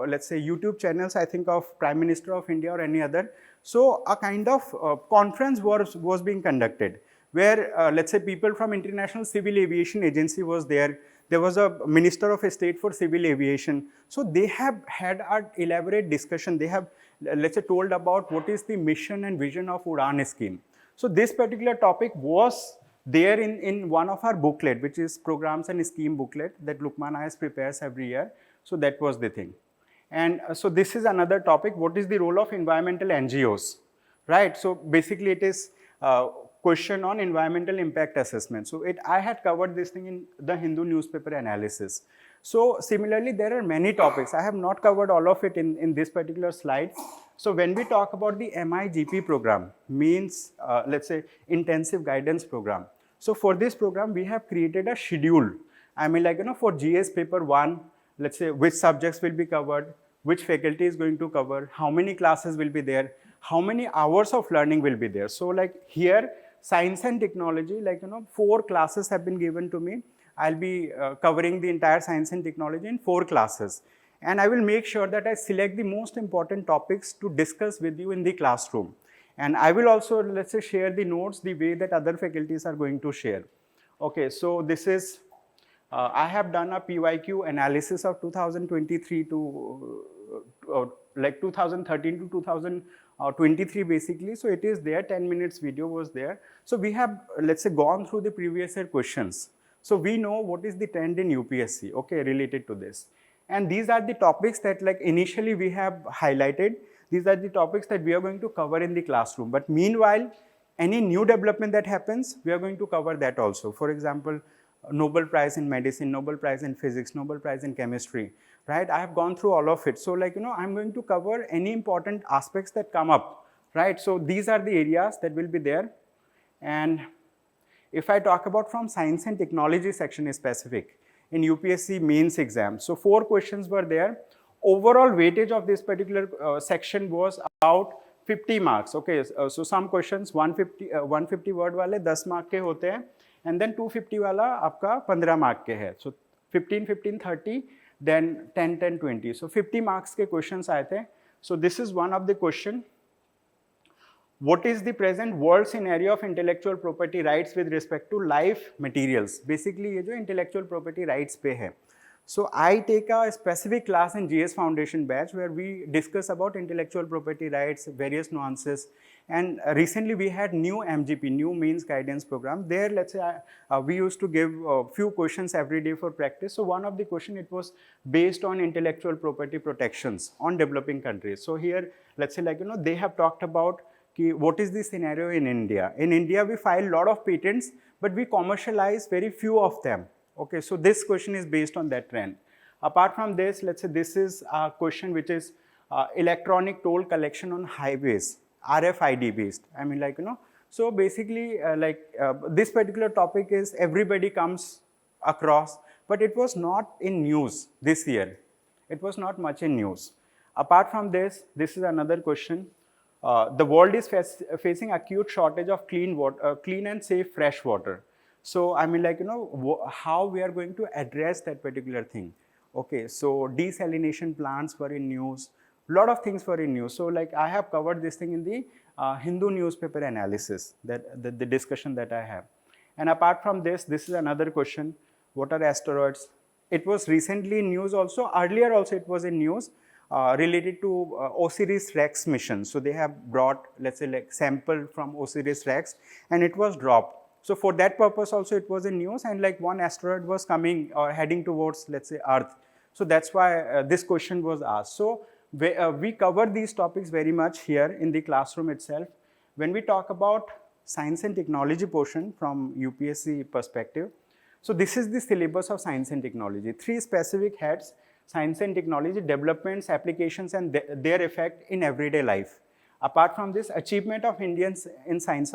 let's say, YouTube channels, I think of Prime Minister of India or any other. So a kind of conference was being conducted where, let's say, people from International Civil Aviation Agency was there. There was a Minister of State for Civil Aviation. So they have had an elaborate discussion. They have, let's say, told about what is the mission and vision of UDAN scheme. So this particular topic was there in one of our booklet, which is programs and scheme booklet that Lukman IAS prepares every year. So that was the thing. And so this is another topic. What is the role of environmental NGOs, right? So basically it is question on environmental impact assessment. So I had covered this thing in the Hindu newspaper analysis. So similarly, there are many topics. I have not covered all of it in this particular slide. So when we talk about the MIGP program, means let's say intensive guidance program. So for this program, we have created a schedule. I mean, like, for GS paper 1, let's say which subjects will be covered. which faculty is going to cover, how many classes will be there, how many hours of learning will be there. So like here, science and technology, like 4 classes have been given to me. I'll be covering the entire science and technology in 4 classes. And I will make sure that I select the most important topics to discuss with you in the classroom. And I will also, let's say, share the notes the way that other faculties are going to share. Okay, so this is, I have done a PYQ analysis of 2023 to like 2013 to 2023 basically. So it is there, 10 minutes video was there. So we have, let's say, gone through the previous year questions. So we know what is the trend in UPSC, okay, related to this. And these are the topics that like initially we have highlighted. These are the topics that we are going to cover in the classroom. But meanwhile, any new development that happens, we are going to cover that also. For example, Nobel Prize in Medicine, Nobel Prize in Physics, Nobel Prize in Chemistry, right? I have gone through all of it. So like, I'm going to cover any important aspects that come up, right? So these are the areas that will be there. And if I talk about from science and technology section is specific in UPSC mains exam. So 4 questions were there. Overall weightage of this particular section was about 50 marks. Okay, so some questions 150 word wale 10 mark ke hote hain, and then 250 wala aapka 15 mark ke hai. So 15, 15, 30, then 10, 10, 20. So 50 marks ke questions aaye the. So this is one of the question. What is the present world scenario of intellectual property rights with respect to life materials? Basically, ये जो intellectual property rights पे है. So I take a specific class in GS Foundation batch where we discuss about intellectual property rights, various nuances. And recently we had new MGP, new Means Guidance Program. There, let's say, we used to give a few questions every day for practice. So one of the question, it was based on intellectual property protections on developing countries. So here, let's say, like, they have talked about what is the scenario in India. In India, we file a lot of patents, but we commercialize very few of them. Okay, so this question is based on that trend. Apart from this, let's say this is a question which is electronic toll collection on highways, RFID based. I mean, like, so basically, this particular topic is everybody comes across, but it was not in news this year. It was not much in news. Apart from this is another question. The world is facing acute shortage of clean water, clean and safe fresh water. So I mean, like, how we are going to address that particular thing. Okay, so desalination plants were in news. Lot of things were in news. So like I have covered this thing in the Hindu newspaper analysis, that the discussion that I have. And apart from this is another question. What are asteroids? It was recently in news also. Earlier also it was in news. Related to OSIRIS-REx mission. So they have brought, let's say, like sample from OSIRIS-REx and it was dropped. So for that purpose also it was in news, and like one asteroid was coming or heading towards, let's say, Earth. So that's why this question was asked. So we cover these topics very much here in the classroom itself. When we talk about science and technology portion from UPSC perspective, so this is the syllabus of science and technology. 3 specific heads: science and technology, developments, applications, and their effect in everyday life. Apart from this, achievement of Indians in science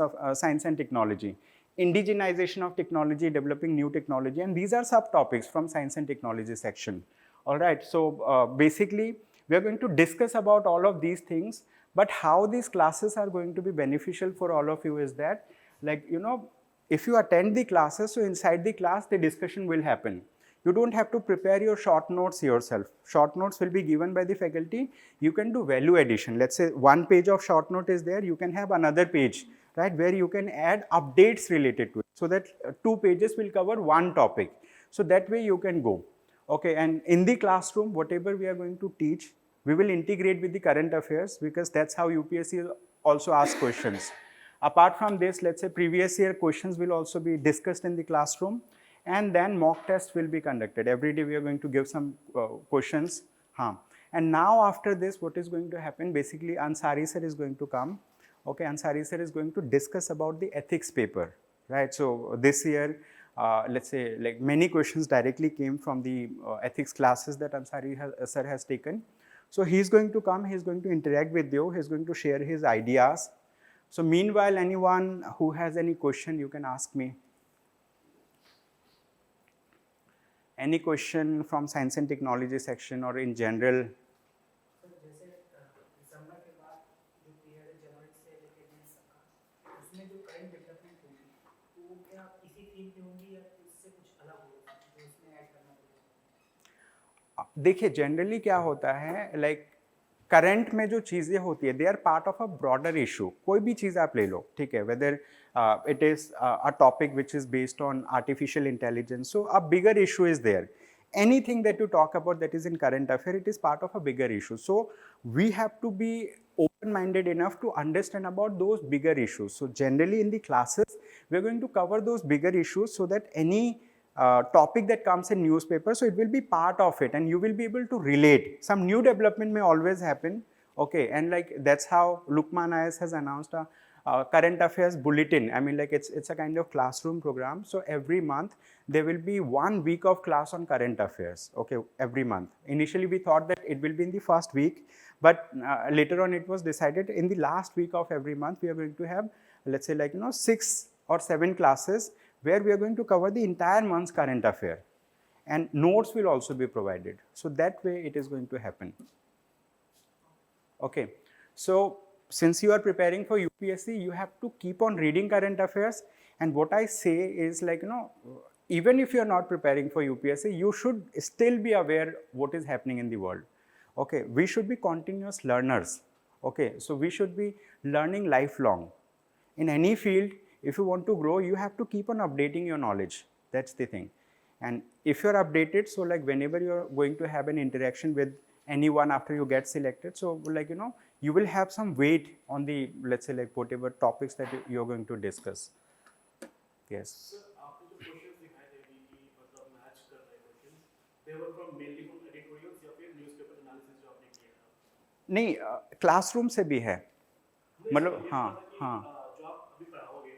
and technology, indigenization of technology, developing new technology, and these are subtopics from science and technology section. All right, so basically, we are going to discuss about all of these things, but how these classes are going to be beneficial for all of you is that, like, if you attend the classes, so inside the class, the discussion will happen. You don't have to prepare your short notes yourself. Short notes will be given by the faculty. You can do value addition. Let's say 1 page of short note is there. You can have another page, right, where you can add updates related to it. So that 2 pages will cover 1 topic. So that way you can go. Okay, and in the classroom, whatever we are going to teach, we will integrate with the current affairs because that's how UPSC also asks questions. Apart from this, let's say previous year questions will also be discussed in the classroom. And then mock test will be conducted. Every day we are going to give some questions. And now after this, what is going to happen? Basically, Ansari sir is going to come. Okay, Ansari sir is going to discuss about the ethics paper, right? So this year, let's say, like many questions directly came from the ethics classes that Ansari sir has taken. So he's going to come, he's going to interact with you, he's going to share his ideas. So meanwhile, anyone who has any question, you can ask me. Any question from science and technology section or in general? उसमें जो current development होगी तो वो क्या इसी theme पे होंगी या उससे कुछ अलग होगा जो उसमें ऐड करना पड़ेगा? देखिए जनरली क्या होता है, लाइक करंट में जो चीज़ें होती है they are part of a broader issue. कोई भी चीज़ आप ले लो, ठीक है, whether it is a topic which is based on artificial intelligence, so a bigger issue is there. Anything that you talk about that is in current affair, it is part of a bigger issue. So we have to be open-minded enough to understand about those bigger issues. So generally in the classes, we are going to cover those bigger issues so that any topic that comes in newspaper, so it will be part of it and you will be able to relate. Some new development may always happen, okay, and like that's how Lukman IS has announced a current affairs bulletin. I mean, like it's a kind of classroom program. So every month there will be 1 week of class on current affairs. Okay, every month. Initially we thought that it will be in the first week, but later on it was decided in the last week of every month we are going to have, let's say, like 6 or 7 classes where we are going to cover the entire month's current affair, and notes will also be provided. So that way it is going to happen. Okay, so since you are preparing for UPSC, you have to keep on reading current affairs. And what I say is, like, even if you are not preparing for UPSC, you should still be aware what is happening in the world. Okay, we should be continuous learners. Okay, so we should be learning lifelong. In any field, if you want to grow, you have to keep on updating your knowledge. That's the thing. And if you're updated, so like whenever you're going to have an interaction with anyone after you get selected, so like you will have some weight on the, let's say, like whatever topics that you're going to discuss. Yes. Sir, आपने जो questions दिखाए थे अभी कि मतलब match कर रहे questions, they were from mainly from editorials या फिर न्यूज़पेपर एनालिसिस जो आपने किया था? नहीं, क्लासरूम से भी है, मतलब ये हाँ मतलब कि, हाँ. जो आप अभी पढ़ाओगे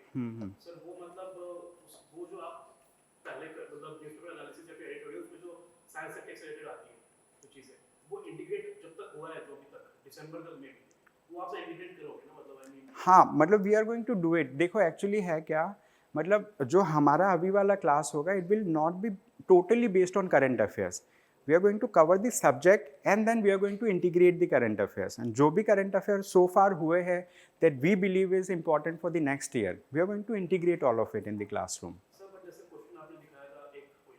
सर, वो मतलब वो जो आप पहले मतलब न्यूज़पेपर एनालिसिस या फिर एडिटोरियल्स में जो साइंस एंड टेक से रिलेटेड आती है जो चीज़ें, वो इंटीग्रेट जब तक हुआ है जो अभी तक दिसंबर तक में वो आप इंटीग्रेट करोगे ना, मतलब आई मीन. हाँ, मतलब we are going to do it. देखो एक्चुअली है क्या, मतलब जो हमारा अभी वाला क्लास होगा, it will not be totally based on current affairs. We are going to cover the subject and then we are going to integrate the current affairs. And जो भी करंट अफेयर्स सो फार हुए हैं that we believe is important for the next year, we are going to integrate all of it in the classroom. Sir but जैसे question आपने दिखाया था एक कोई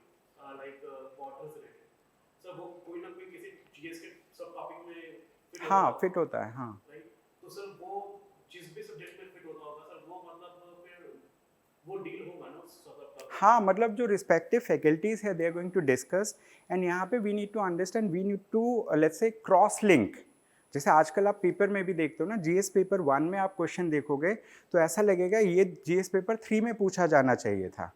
लाइक वाटर से रिलेटेड, सर वो कोई ना कोई किसी जीएस के सब टॉपिक में फिट हाँ, फिट होता है. हाँ, राइट. तो सर वो जिस भी सब्जेक्ट में फिट होता होगा सर, वो मतलब फिर वो डील होगा ना उस सब का. हाँ, मतलब जो रिस्पेक्टिव फैकल्टीज है they are going to discuss. And यहाँ पे we need to understand, we need to let's say cross link. जैसे आजकल आप पेपर में भी देखते हो ना, जीएस पेपर 1 में आप क्वेश्चन देखोगे तो ऐसा लगेगा ये जीएस पेपर 3 में पूछा जाना चाहिए था,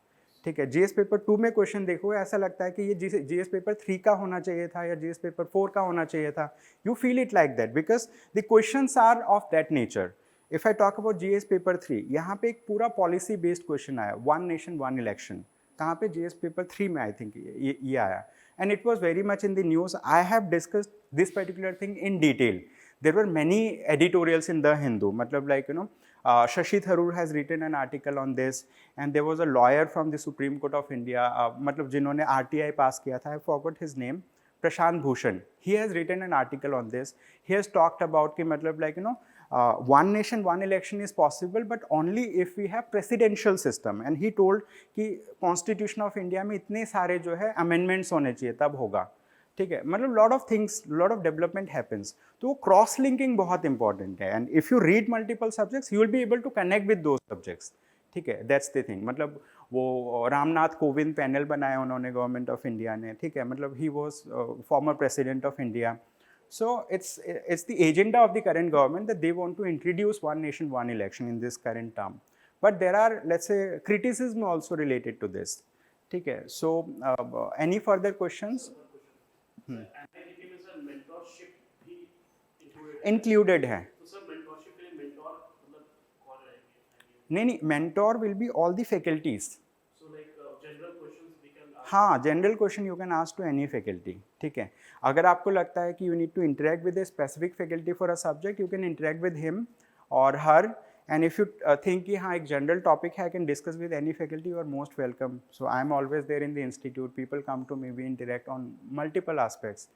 ठीक है. जीएस पेपर 2 में क्वेश्चन देखोगे ऐसा लगता है कि ये जीएस पेपर 3 का होना चाहिए था या जीएस पेपर 4 का होना चाहिए था. You feel it like that because the questions are of that nature. If I talk about GS paper 3, यहाँ पे एक पूरा पॉलिसी बेस्ड क्वेश्चन आया, 1 नेशन 1 इलेक्शन. कहाँ पे? जीएस पेपर 3 में आई थिंक ये आया. And it was very much in the news. I have discussed this particular thing in detail. There were many editorials in The Hindu. Matlab, like, Shashi Tharoor has written an article on this, and there was a lawyer from the Supreme Court of India, matlab जिन्होंने RTI pass किया था, I forgot his name, Prashant Bhushan. He has written an article on this. He has talked about कि matlab, like, 1 nation 1 election is possible, but only if we have presidential system. And he told कि Constitution of India में इतने सारे जो है amendments होने चाहिए तब होगा, ठीक है. मतलब lot of things, lot of development happens. तो क्रॉस लिंकिंग बहुत इंपॉर्टेंट है. And if you read multiple subjects you will be able to connect with those subjects, ठीक है. That's the thing. मतलब वो रामनाथ कोविंद पैनल बनाया उन्होंने गवर्नमेंट ऑफ इंडिया ने, ठीक है. मतलब he was former president of India. So it's the agenda of the current government that they want to introduce 1 nation 1 election in this current term. But there are, let's say, criticism also related to this. ठीक है. So any further questions? NIDP में sir mentorship भी Included है. तो sir mentorship के लिए mentor मतलब कौन रहेंगे? नहीं, mentor will be all the faculties. So like general questions we can ask. हाँ, general question you can ask to any faculty, ठीक है. अगर आपको लगता है कि you need to interact with a specific faculty for a subject, you can interact with him और her. And if you think कि हाँ एक जनरल टॉपिक है, I can discuss with any faculty, you are most welcome. So I am always there in the institute, people come to me, we interact on multiple aspects.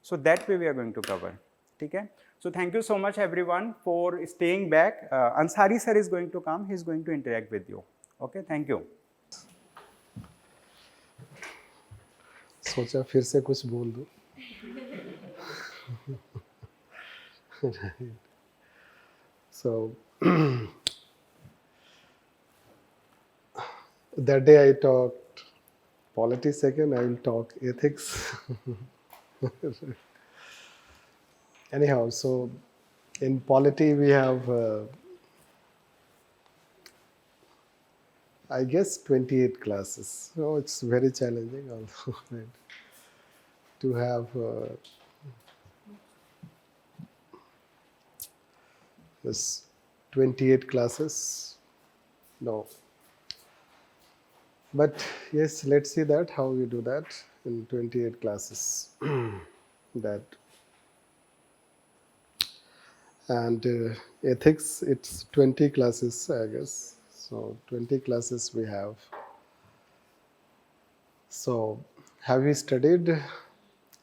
So that way we are going to cover, ठीक है. So thank you so much everyone for staying back. Ansari sir is going to come. He is going to interact with you. Okay, thank you. सोचा फिर से कुछ बोल दूं. So that day I talked polity second, I will talk ethics. Anyhow, so in polity we have I guess 28 classes. So it's very challenging also right, to have this 28 classes. No. But yes, let's see that how we do that in 28 classes. That and ethics, it's 20 classes, I guess. So 20 classes we have. So have you studied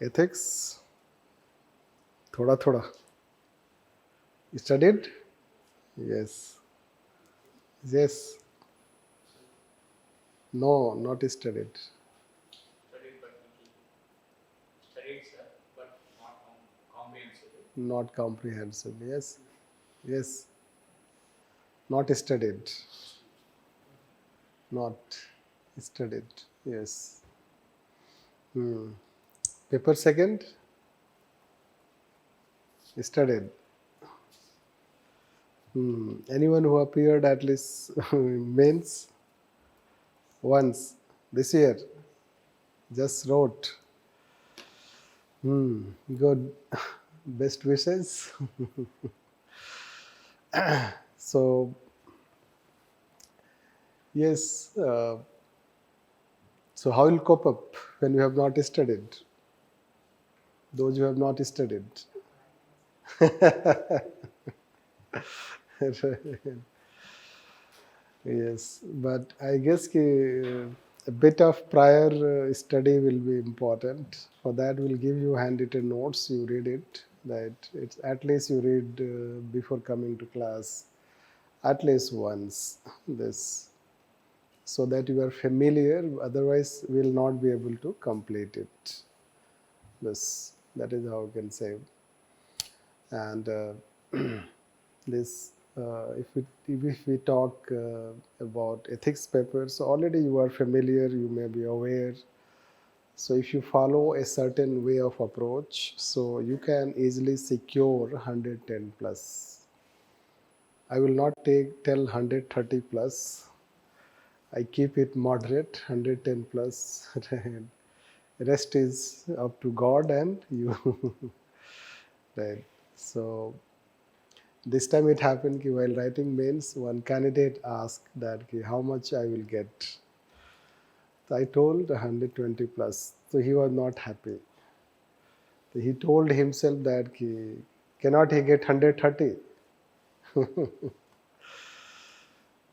ethics? Thoda thoda. You studied? Yes. Yes. No, not studied. Not comprehensively. Yes. Yes. Not studied. Not studied. Yes. Paper second? Studied. Anyone who appeared at least mains? Once. This year? Just wrote. Good. Best wishes. So, yes. So how will you cope up when you have not studied? Those who have not studied. Yes, but I guess a bit of prior study will be important. For that, we'll give you handwritten notes. You read it. That it's at least you read before coming to class, at least once. This, so that you are familiar. Otherwise, we'll not be able to complete it. This, that is how I can say. And this. If we talk about ethics papers, already you are familiar, you may be aware. So if you follow a certain way of approach, so you can easily secure 110 plus. I will not tell 130 plus. I keep it moderate, 110 plus. Rest is up to God and you. Right. So this time it happened while writing mains, one candidate asked that how much I will get. So I told 120 plus. So he was not happy. So he told himself that cannot he get 130?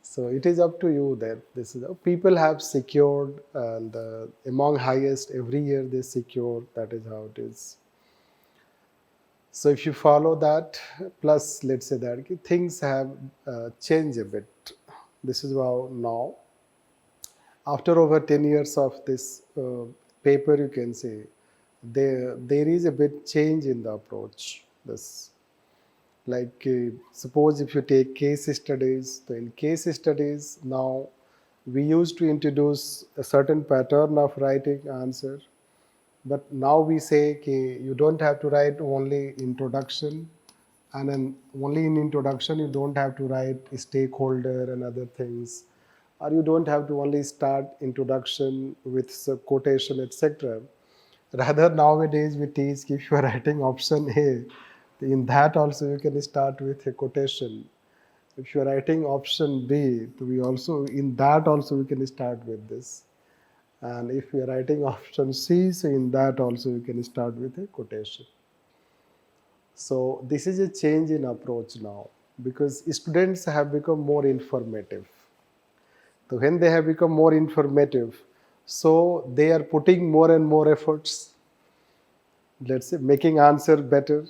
So it is up to you that this is people have secured, and among highest every year they secure. That is how it is. So if you follow that, plus let's say that things have changed a bit. This is how now, after over 10 years of this paper, you can say, there is a bit change in the approach. This, like suppose if you take case studies, so in case studies now, we used to introduce a certain pattern of writing answer. But now we say you don't have to write only introduction, and then only in introduction you don't have to write stakeholder and other things, or you don't have to only start introduction with quotation, etc. Rather, nowadays we teach if you are writing option A, in that also you can start with a quotation. If you are writing option B, we also in that also we can start with this. And if you are writing option C, so in that also you can start with a quotation. So this is a change in approach now, because students have become more informative. So when they have become more informative, so they are putting more and more efforts, let's say making answer better,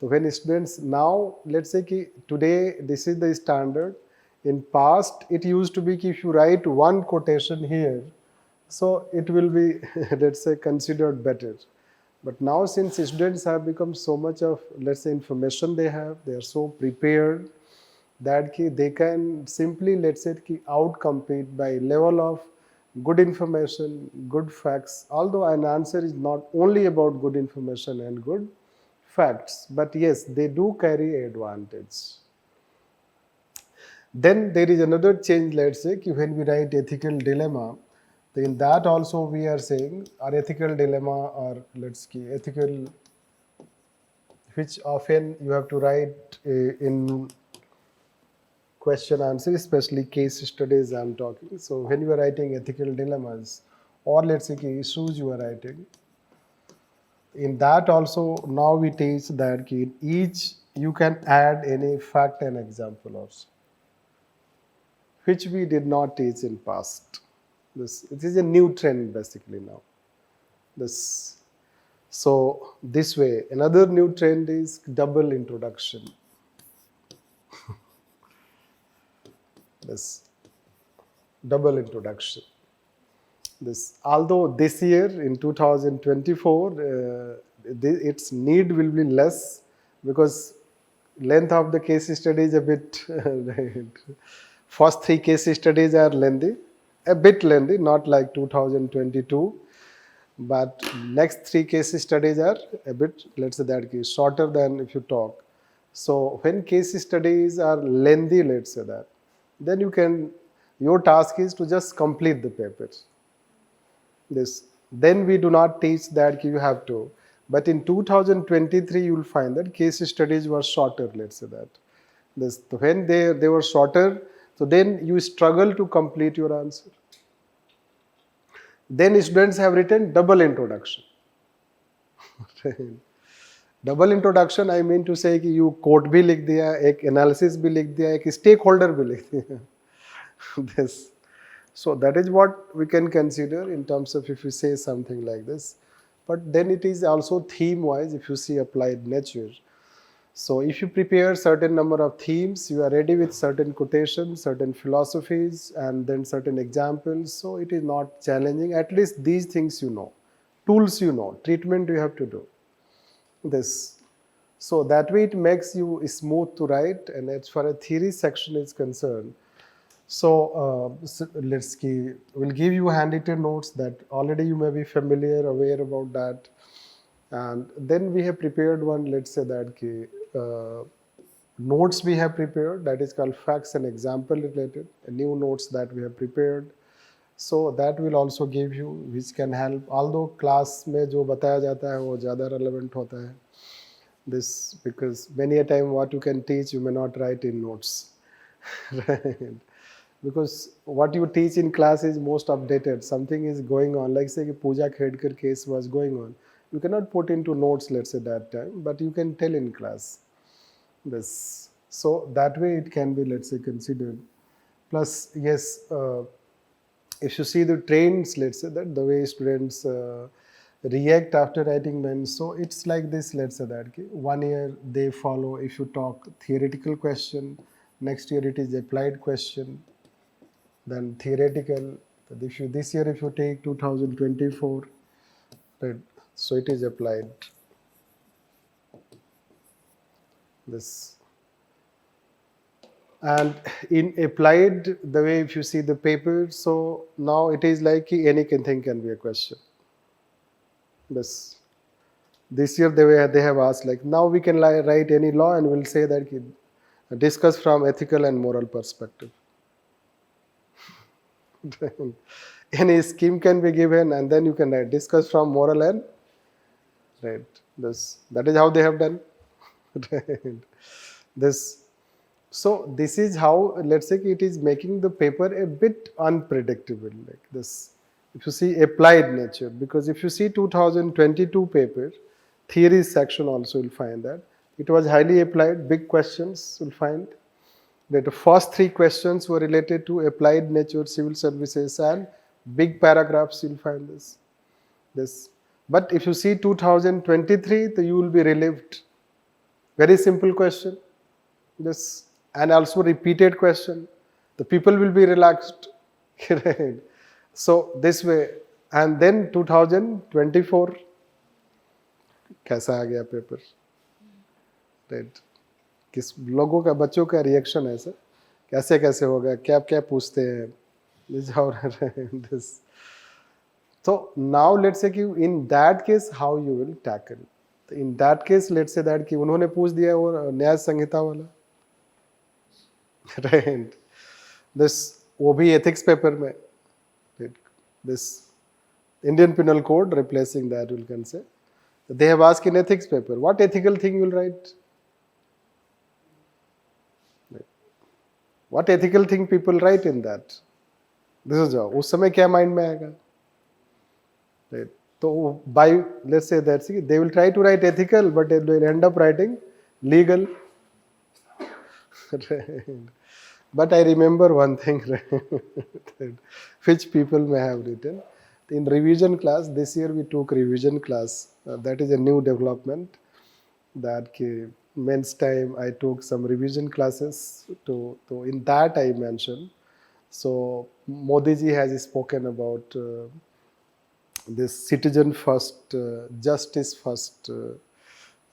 So when students now, let's say कि today this is the standard. In past, it used to be कि if you write one quotation here, so it will be let's say considered better. But now since students have become so much of let's say information they are so prepared that they can simply let's say outcompete by level of good information, good facts. Although an answer is not only about good information and good facts, but yes, they do carry advantage. Then there is another change, let's say, when we write ethical dilemma, then in that also we are saying our ethical dilemma or let's say ethical, which often you have to write in question answer, especially case studies I'm talking. So when you are writing ethical dilemmas or let's say issues you are writing, in that also now we teach that in each you can add any fact and example also, which we did not teach in past. It is a new trend basically now. So this way, another new trend is double introduction. This double introduction. Although this year in 2024, its need will be less because length of the case study is a bit. First 3 case studies are lengthy, a bit lengthy, not like 2022. But next 3 case studies are a bit, let's say that shorter than if you talk. So when case studies are lengthy, let's say that, then your task is to just complete the paper. Then we do not teach that you have to. But in 2023, you will find that case studies were shorter, let's say that. When they were shorter, so then you struggle to complete your answer. Then students have written double introduction. Double introduction, I mean to say कि you quote भी लिख दिया, एक analysis भी लिख दिया, एक stakeholder भी लिख दिया. So that is what we can consider in terms of if you say something like this. But then it is also theme wise if you see applied nature. So if you prepare certain number of themes, you are ready with certain quotations, certain philosophies, and then certain examples. So it is not challenging. At least these things you know, tools you know, treatment you have to do. So that way it makes you smooth to write, and as far as theory section is concerned. So we'll give you handwritten notes that already you may be familiar, aware about that. And then we have prepared one, let's say that notes we have prepared, that is called facts and example related, new notes that we have prepared. So that will also give you, which can help, although class में जो बताया जाता है वो ज़्यादा relevant होता है. This because many a time what you can teach you may not write in notes. Right? Because what you teach in class is most updated. Something is going on, like say Pooja Khedkar case was going on. You cannot put into notes, let's say that time, but you can tell in class. So that way it can be, let's say, considered. Plus, yes, if you see the trends, let's say that the way students react after writing them, so it's like this, let's say that 1 year they follow, if you talk theoretical question, next year it is applied question, then theoretical. This year if you take 2024, right, so it is applied. And in applied, the way if you see the paper, so now it is like anything can be a question. This year they have asked like, now we can write any law and we'll say that discuss from ethical and moral perspective. Any scheme can be given and then you can write discuss from moral and right. That is how they have done. So this is how, let's say, it is making the paper a bit unpredictable, like this. If you see applied nature, because if you see 2022 paper, theory section also will find that it was highly applied, big questions will find. That the first 3 questions were related to applied nature, civil services, and big paragraphs you'll find this. But if you see 2023, you will be relieved. Very simple question. This, and also repeated question. The people will be relaxed. Right? So this way, and then 2024 कैसा आ गया paper, right? किस लोगों का, बच्चों का reaction है sir, कैसे कैसे होगा, क्या क्या पूछते हैं, this. So now let's say कि in that case how you will tackle. In that case let's say that कि उन्होंने पूछ दिया वो न्याय संहिता वाला, right? This, वो भी ethics paper में, right? This Indian Penal Code replacing that, you can say. They have asked in ethics paper, what ethical thing you will write? Right. What ethical thing people write in that? This is how, उस समय क्या mind में आएगा? Right. So by, let's say that, see, they will try to write ethical, but they will end up writing legal. Right. But I remember one thing, right, which people may have written. In revision class, this year we took revision class. That is a new development. That men's time I took some revision classes. To in that I mentioned. So Modi ji has spoken about this citizen first, justice first,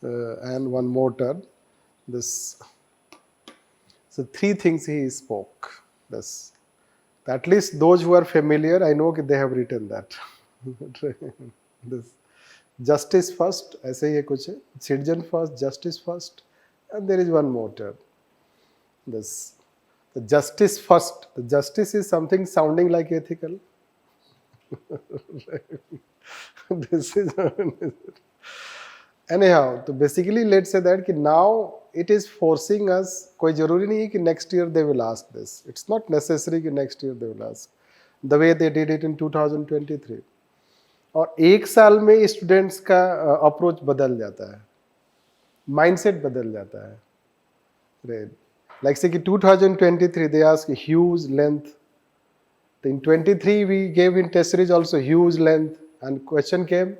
and one more term. This. So three things he spoke. This. At least those who are familiar, I know that they have written that. This. Justice first, ऐसे ही कुछ है. Citizen first, justice first, and there is one more term. This. The justice first. The justice is something sounding like ethical. This is anyhow. So basically, let's say that कि now it is forcing us. कोई जरूरी नहीं है कि next year they will ask this. It's not necessary कि next year they will ask. The way they did it in 2023. और एक साल में स्टूडेंट्स का अप्रोच बदल जाता है, माइंडसेट बदल जाता है. Right. Like say कि 2023 they ask huge length. In 23 we gave in test series also huge length, and question came.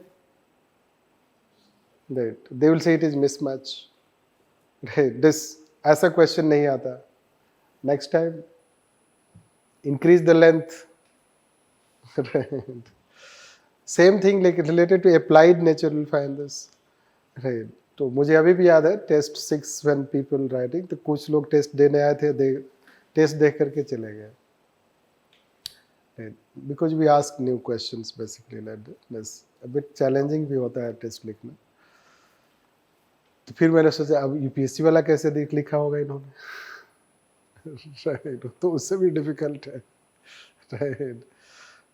Right. They will say it is mismatch. Right. This ऐसा question नहीं आता. Next time increase the length. Right. Same thing like related to applied nature will find this. Right. तो मुझे अभी भी याद है test 6 when people writing, तो कुछ लोग टेस्ट देने आए थे, they टेस्ट देख करके चले गए. Right. Because we ask new questions basically like this. A bit challenging भी होता है टेस्ट लिखना. तो फिर मैंने सोचा अब यूपीएससी वाला कैसे लिखा होगा इन्होंने. Right. तो उससे भी डिफिकल्ट है. Right.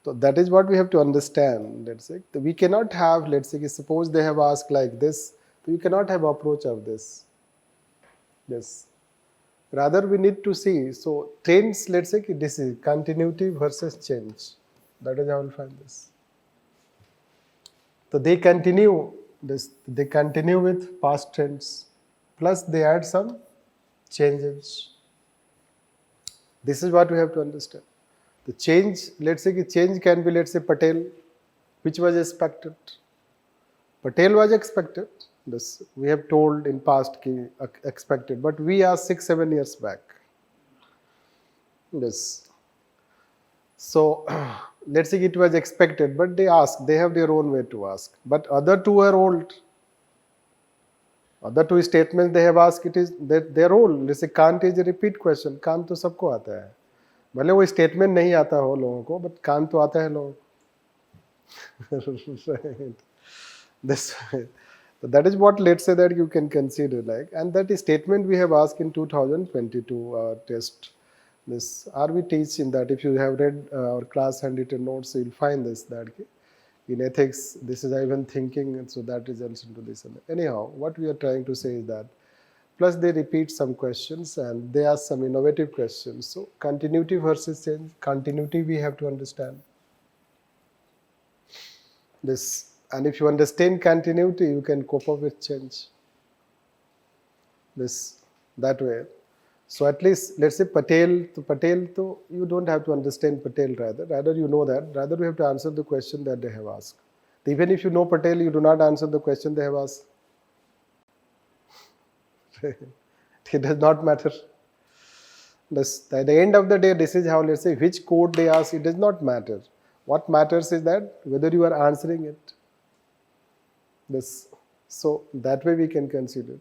So that is what we have to understand. Let's say we cannot have, let's say suppose they have asked like this, so you cannot have approach of this. Yes. Rather we need to see. So trends, let's say this is continuity versus change. That is how we'll find this. So they continue this. They continue with past trends, plus they add some changes. This is what we have to understand. The change, let's say change can be, let's say Patel, which was expected. Patel was expected. This we have told in past expected, but we are 6-7 years back. This. So let's say it was expected, but they ask. They have their own way to ask. But other two are old. Other two statements they have asked, it is their old. Let's say Kant is a repeat question. Kant तो सबको आता है. भले वो statement नहीं आता हो लोगों को, बट कान तो आता है लोगों को. This, so that is what, let's say that you can consider like, and that statement we have asked in 2022 test. This we teach in that. If you have read our class handwritten notes, you will find this that in ethics this is even thinking, and so that results into this. Anyhow, what we are trying to say is that. Plus they repeat some questions and they ask some innovative questions. So continuity versus change. Continuity we have to understand. This, and if you understand continuity, you can cope up with change. This, that way. So at least let's say Patel, you don't have to understand Patel rather you know that. Rather you have to answer the question that they have asked. Even if you know Patel, you do not answer the question they have asked. It does not matter. At the end of the day, this is how, let's say, which code they ask, it does not matter. What matters is that whether you are answering it. So that way we can consider.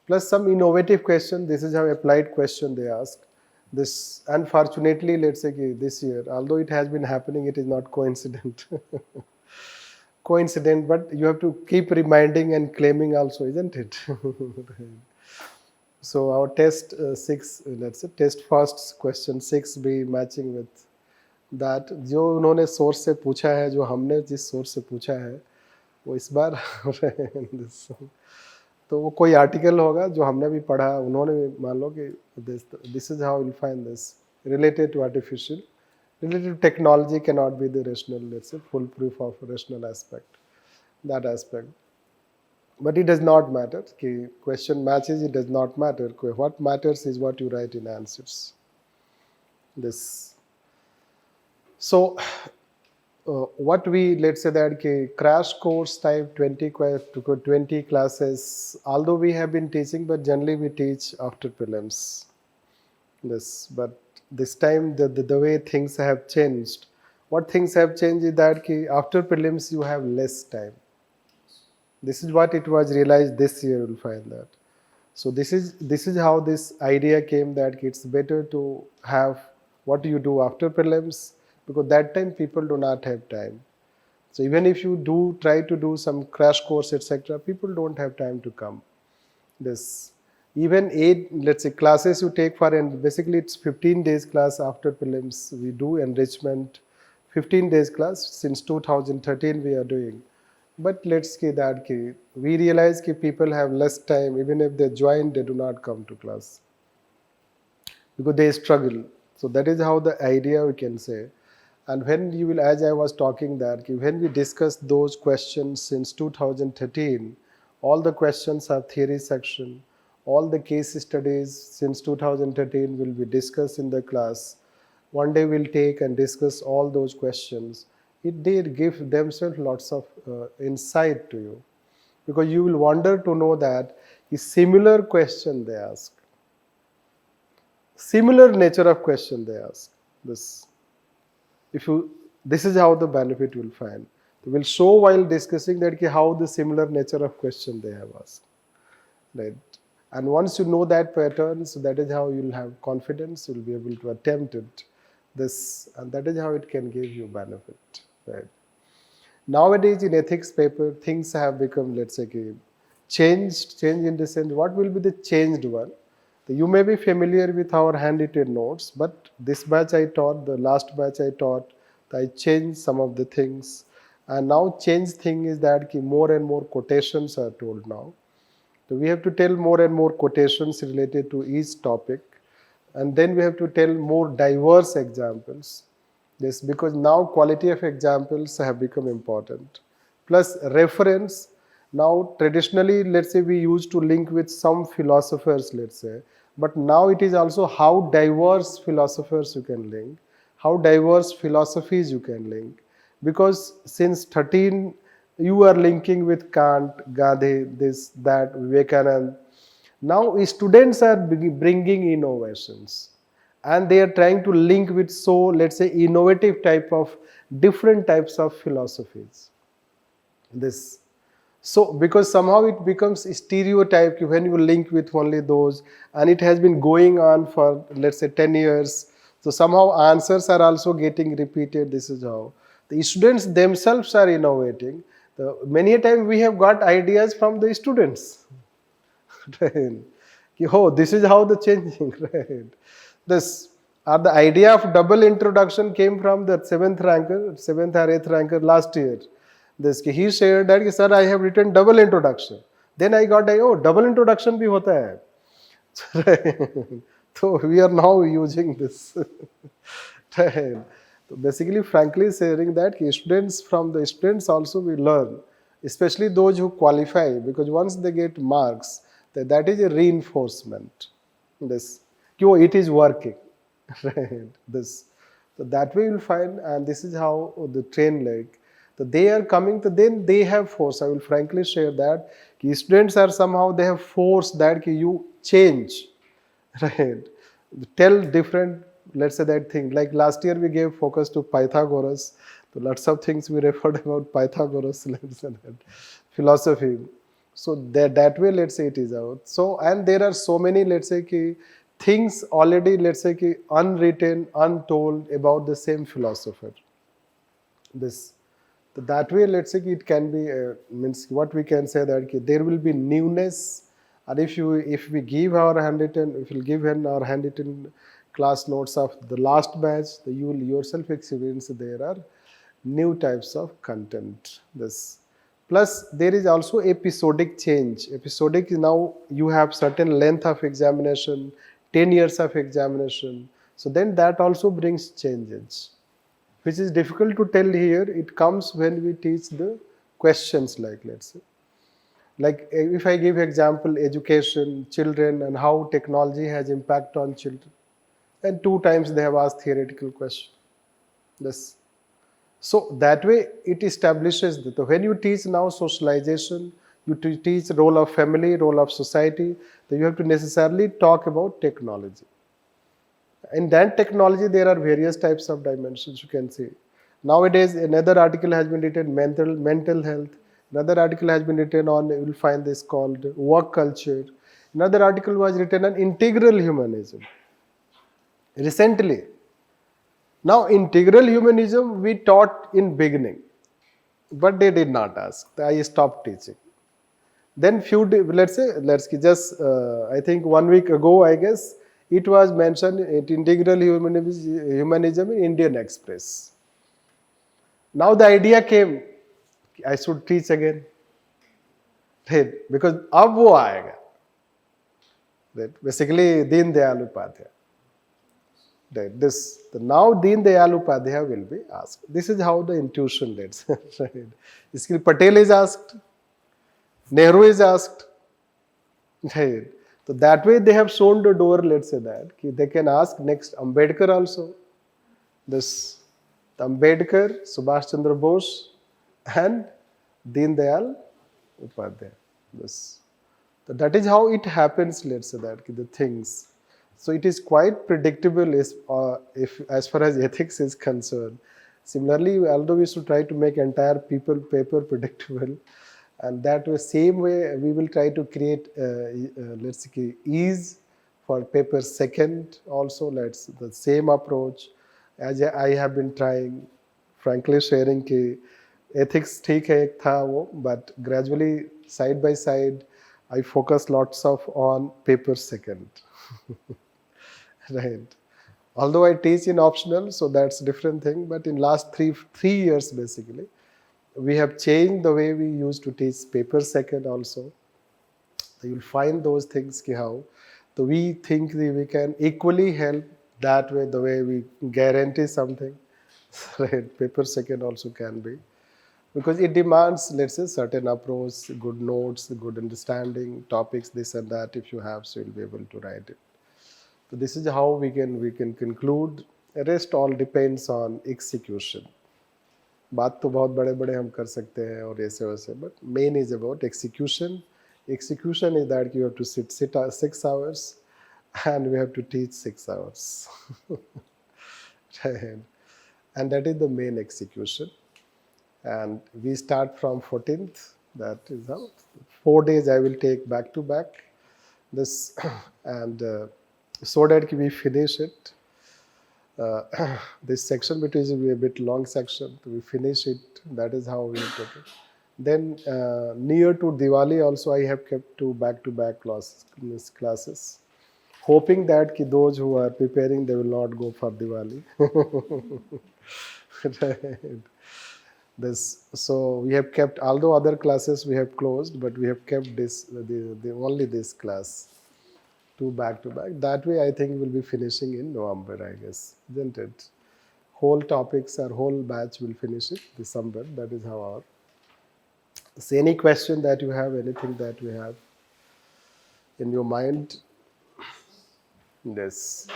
Plus some innovative question, this is how applied question they ask. This, unfortunately, let's say this year, although it has been happening, it is not coincident. Coincident, but you have to keep reminding and claiming also, isn't it? So our test 6, let's say test first question 6 be matching with that. जो उन्होंने source से पूछा है, जो हमने जिस source से पूछा है, वो इस बार तो वो कोई आर्टिकल होगा जो हमने भी पढ़ा, उन्होंने भी, मान लो कि this is how will find this related to artificial, related to technology cannot be the rational, let's say, full proof of rational aspect, that aspect. But it does not matter. Question matches, it does not matter. What matters is what you write in answers. This. So, what we, let's say that crash course type 20 classes, although we have been teaching, but generally we teach after prelims. But this time the way things have changed. What things have changed is that after prelims you have less time. This is what it was realized this year, you will find that. So this is how this idea came, that it's better to have what you do after prelims, because that time people do not have time. So even if you do try to do some crash course, etc., people don't have time to come. Even 8, let's say, classes you take for, and basically it's 15 days class after prelims. We do enrichment, 15 days class since 2013 we are doing. But let's say that we realize that people have less time, even if they join, they do not come to class because they struggle. So that is how the idea we can say. And when you will, as I was talking that, when we discuss those questions since 2013, all the questions are theory section. All the case studies since 2013 will be discussed in the class. One day we'll take and discuss all those questions. It did give themselves lots of insight to you, because you will wonder to know that a similar question they ask, similar nature of question they ask. This is how the benefit you will find. We will show while discussing that how the similar nature of question they have asked. Right? And once you know that pattern, so that is how you will have confidence, you will be able to attempt it. And that is how it can give you benefit. Right? Nowadays in ethics paper, things have become, let's say, changed in the sense, what will be the changed one? You may be familiar with our handwritten notes, but this batch I taught, the last batch I taught, I changed some of the things. And now changed thing is that more and more quotations are told now. So we have to tell more and more quotations related to each topic, and then we have to tell more diverse examples. Yes, because now quality of examples have become important. Plus reference, now traditionally, let's say, we used to link with some philosophers, let's say, but now it is also how diverse philosophers you can link, how diverse philosophies you can link. Because since 13, you are linking with Kant, Gandhi, this, that, Vivekananda. Now students are bringing innovations, and they are trying to link with, so let's say, innovative type of different types of philosophies. So because somehow it becomes stereotype when you link with only those, and it has been going on for, let's say, 10 years. So somehow answers are also getting repeated. This is how the students themselves are innovating. Many a time we have got ideas from the students. Right? Oh, this is how the changing. Right? The idea of double introduction came from the 7th ranker, 7th or 8th ranker last year. He shared that, sir, I have written double introduction. Then I got, double introduction bhi hota hai. So we are now using this. Right? So basically, frankly saying that from the students also we learn, especially those who qualify, because once they get marks, that is a reinforcement. It is working. Right? So that way you will find, and this is how the train like. So they are coming, to then they have force. I will frankly share that students are somehow, they have force that you change, right? Tell different, let's say that thing. Like last year we gave focus to Pythagoras. So lots of things we referred about Pythagoras, let's say that, philosophy. So that way, let's say it is out. So, and there are so many, let's say, things already, let's say, unwritten, untold about the same philosopher. This, that way, let's say, it can be, means what we can say that there will be newness. And if we give our handwritten, if we give our handwritten class notes of the last batch, you will yourself experience there are new types of content. This. Plus, there is also episodic change. Episodic is now you have certain length of examination, 10 years of examination. So then that also brings changes, which is difficult to tell here. It comes when we teach the questions, like let's say. Like if I give example, education, children, and how technology has impact on children. And 2 times they have asked theoretical question. This. So that way it establishes that when you teach now socialization, you teach role of family, role of society, then you have to necessarily talk about technology. In that technology, there are various types of dimensions you can see. Nowadays, another article has been written mental health. Another article has been written on, you will find this called work culture. Another article was written on integral humanism. Recently. Now, integral humanism we taught in beginning, but they did not ask. I stopped teaching. Then let's just, I think 1 week ago, I guess, it was mentioned at integral humanism in Indian Express. Now the idea came, I should teach again. Right? Because अब वो आएगा. Right? Basically, Deen Dayal Upadhyaya. Right. Now Deen Dayal Upadhyaya will be asked. This is how the intuition leads. Right. Iskil Patel is asked, Nehru is asked. Right. So that way they have shown the door, let's say that. They can ask next Ambedkar also. This Ambedkar, Subhash Chandra Bose, and Deen Dayal Upadhyaya. This. So that is how it happens, let's say that, the things. So it is quite predictable if as far as ethics is concerned. Similarly, although we should try to make entire paper predictable, and that way, same way, we will try to create, let's say, ease for paper second also. The same approach as I have been trying, frankly sharing कि ethics ठीक है एक था वो, but gradually side by side, I focus lots of on paper second. Right. Although I teach in optional, so that's a different thing. But in last three years, basically, we have changed the way we used to teach paper second also. So you'll find those things how. So we think that we can equally help that way, the way we guarantee something. Right. Paper second also can be. Because it demands, let's say, certain approach, good notes, good understanding, topics, this and that, if you have, so you'll be able to write it. So this is how we can conclude. The rest all depends on execution. बात तो बहुत बड़े हम कर सकते हैं और ऐसे वैसे, but main is about execution. Execution is that you have to sit 6 hours and we have to teach 6 hours. Right. And that is the main execution. And we start from 14th. That is how 4 days I will take back to back this, and so that we finish it. This section, which is a bit long section, we finish it. That is how we take it. Then near to Diwali also, I have kept 2 back-to-back classes, hoping that those who are preparing, they will not go for Diwali. Right. So we have kept, although other classes we have closed, but we have kept this only this class, 2 back-to-back. That way I think we will be finishing in November, I guess, isn't it? Whole topics, our whole batch will finish it December. That is how our. So any question that you have, anything that you have in your mind? Yes.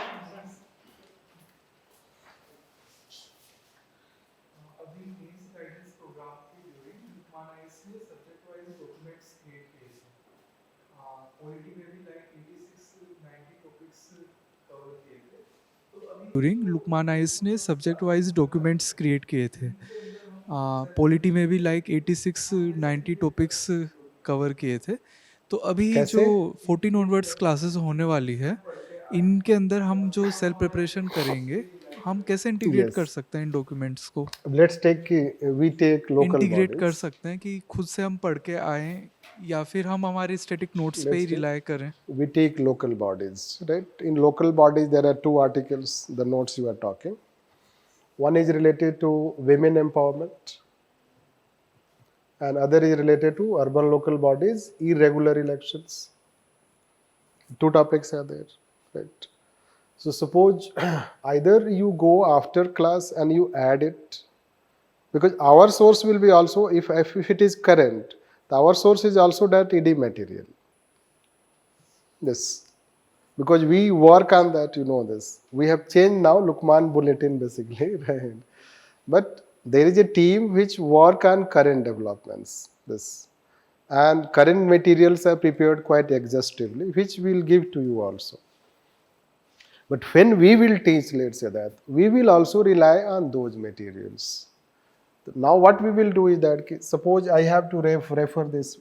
अभी mains guidance program during लुकमान आइस ने subject wise documents create किए थे. Polity में भी like 86-90 topics cover किए थे. तो अभी जो कैसे? 14 ऑनवर्ड्स क्लासेस होने वाली है, इनके अंदर हम जो सेल्फ प्रिपरेशन करेंगे, हम कैसे इंटीग्रेट कर Yes. सकते हैं इन डॉक्यूमेंट्स को? Let's take we take local integrate कर bodies. सकते हैं कि खुद से हम पढ़ के आएँ या फिर हम हमारे स्टैटिक नोट्स पे ही Let's take रिलाय करें? we take local bodies, right? In local bodies, there are two articles, the notes you are talking. One is related to women empowerment, and other is related to urban local bodies, irregular elections. Two topics are there, right? So suppose either you go after class and you add it, because our source will be also, if it is current, our source is also that ED material. Yes, because we work on that, you know this. We have changed now Lukman Bulletin basically, right? But there is a team which work on current developments. This and current materials are prepared quite exhaustively, which we will give to you also. But when we will teach, let's say that, we will also rely on those materials. Now what we will do is that, suppose I have to refer this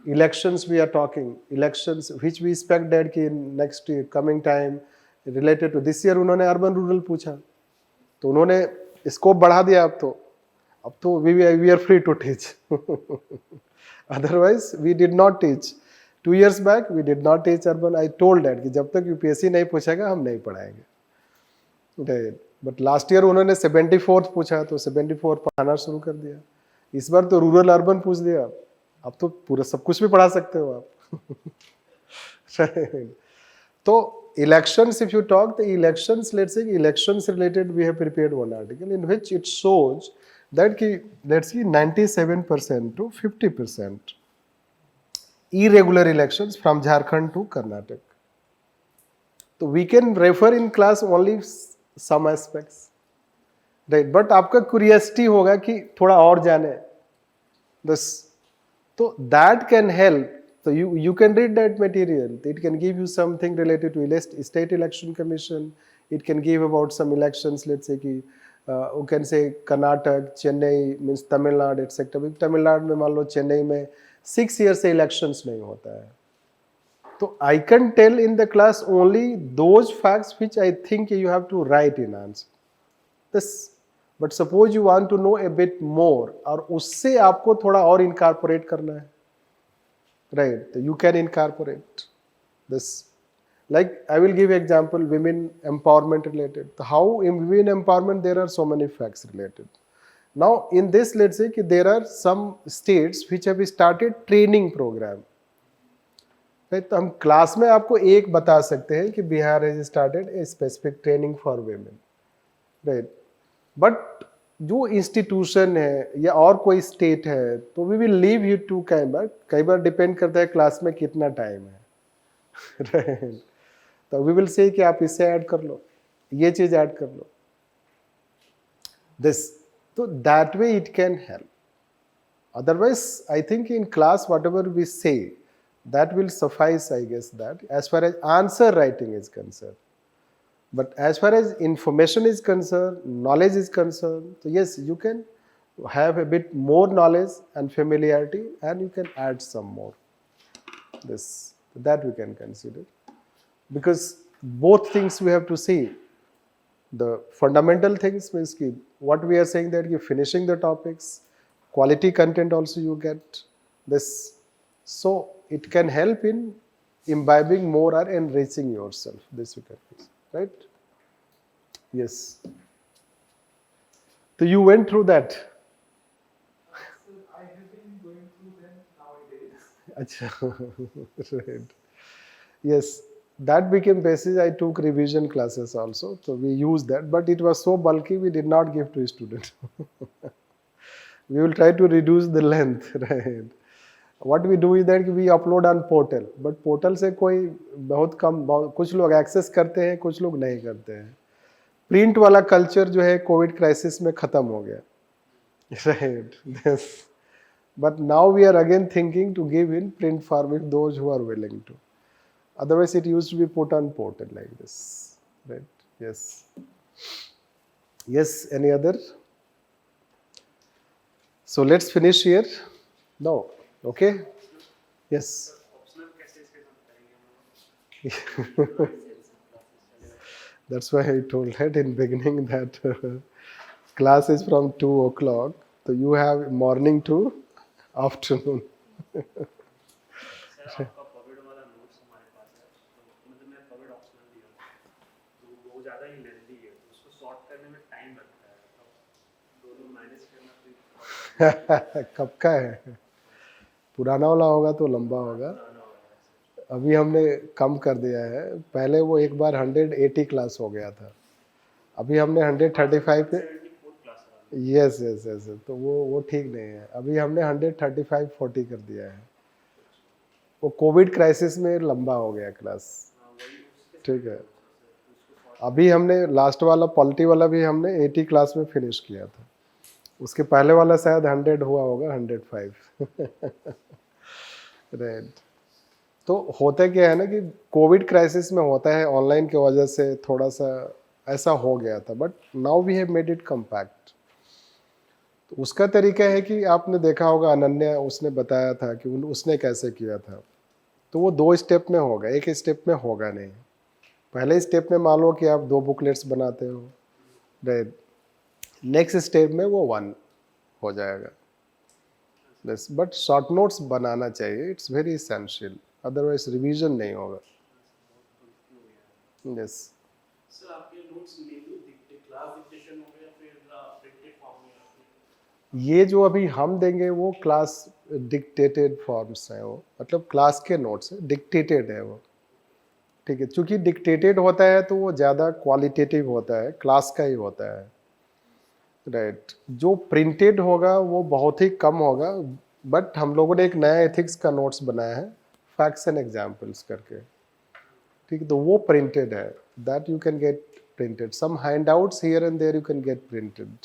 elections we are talking, elections which we expect that कि next year, coming time related to this year उन्होंने urban rural पूछा, तो उन्होंने scope बढ़ा दिया अब तो we are free to teach. Otherwise we did not teach. 2 years back we did not teach urban. I told that कि जब तक UPSC नहीं पूछेगा हम नहीं पढ़ाएंगे. बट लास्ट ईयर उन्होंने 74th पूछा तो 74 पढ़ाना शुरू कर दिया. इस बार तो रूरल अर्बन पूछ दिया, अब तो पूरा सब कुछ भी पढ़ा सकते हो आप. तो elections, if you talk the elections, let's say elections related, we have prepared one article in which it shows that let's see 97% to 50% irregular elections from Jharkhand to Karnataka. So we can refer in class only some aspects, right? But आपका curiosity होगा कि थोड़ा और जाने this, so that can help. So you can read that material. It can give you something related to state election commission. It can give about some elections. Let's say कि you can say Karnataka, Chennai means Tamil Nadu, etc. Tamil Nadu में मान लो चेन्नई में 6 years से elections नहीं होता है. So I can tell in the class only those facts which I think you have to write in answer. This, but suppose you want to know a bit more और उससे आपको थोड़ा और incorporate करना है, right? So you can incorporate this. Like I will give example, women empowerment related. How in women empowerment there are so many facts related. Now in this, let's say there are some states which have started training program. तो हम class में आपको एक बता सकते हैं कि Bihar has started a specific training for women, right? But जो इंस्टीट्यूशन है या और कोई स्टेट है तो we will leave you to कई बार डिपेंड करता है क्लास में कितना टाइम है, राइट? तो वी विल से कि आप इससे ऐड कर लो, ये चीज ऐड कर लो, दिस, तो that way it can help. Otherwise I think in class whatever we say that will suffice, I guess, that as far as answer writing is concerned. But as far as information is concerned, knowledge is concerned, so yes, you can have a bit more knowledge and familiarity and you can add some more. This, that we can consider. Because both things we have to see. The fundamental things means what we are saying that finishing the topics, quality content also you get this. So it can help in imbibing more or enriching yourself. This you can use, right? Yes. So you went through that. I have been going through them nowadays. Right. Yes, that became basis. I took revision classes also, so we used that, but it was so bulky we did not give to students. We will try to reduce the length, right? What we do is that we upload on portal, but portal से कोई बहुत कम, कुछ लोग access करते हैं, कुछ लोग नहीं करते हैं. प्रिंट वाला कल्चर जो है कोविड क्राइसिस में खत्म हो गया, right? Yes. But now we are again thinking to give in print format those who are willing to. Otherwise it used to be put on portal like this, right? Yes. Yes, any other? So let's finish here. No. Okay. Yes. That's why I told right in beginning that class is from 2 o'clock. So you have morning to afternoon. Sir आपका पविड वाला notes हमारे पास है तो मतलब मैं पविड optional दिया तो वो ज़्यादा ही लेंथी है तो उसको सॉर्ट करने में टाइम लगता है तो दोनों मैनेज करना तो कब का है? पुराना वाला होगा तो लंबा होगा. अभी हमने कम कर दिया है. पहले वो एक बार 180 क्लास हो गया था. अभी हमने 135 पे. Yes yes yes. तो वो ठीक नहीं है. अभी हमने 135-40 कर दिया है. वो कोविड क्राइसिस में लंबा हो गया क्लास. ठीक है. अभी हमने लास्ट वाला पॉलिटी वाला भी हमने 80 क्लास में फिनिश किया था. उसके पहले वाला शायद 100 हुआ होगा, 105. राइट. तो होता क्या है ना कि कोविड क्राइसिस में होता है ऑनलाइन की वजह से थोड़ा सा ऐसा हो गया था, but now we have made it compact. तो उसका तरीका है कि आपने देखा होगा अनन्या, उसने बताया था कि उसने कैसे किया था. तो वो 2 स्टेप में होगा, एक स्टेप में होगा नहीं. पहले स्टेप में मान लो कि आप 2 बुकलेट्स बनाते हो, राइट. नेक्स्ट स्टेप में वो 1 हो जाएगा. बस बट शॉर्ट नोट्स बनाना चाहिए, it's very essential, otherwise revision नहीं होगा. यस. सर आपके नोट्स मेनली क्लास डिक्टेशन हो गया फिर प्रिंटेड फॉर्म में ये जो अभी हम देंगे वो क्लास डिक्टेटेड फॉर्म्स हैं. वो मतलब क्लास के नोट्स है, डिक्टेटेड है वो. ठीक है. चूंकि डिक्टेटेड होता है तो वो ज़्यादा क्वालिटेटिव होता है, क्लास का ही होता है. राइट. जो प्रिंटेड होगा वो बहुत ही कम होगा. बट हम लोगों ने एक नया एथिक्स का नोट्स बनाया है, फैक्ट्स एंड एग्जाम्पल्स करके. ठीक है. तो वो प्रिंटेड है, that you can get printed. Some handouts here and there you can get printed.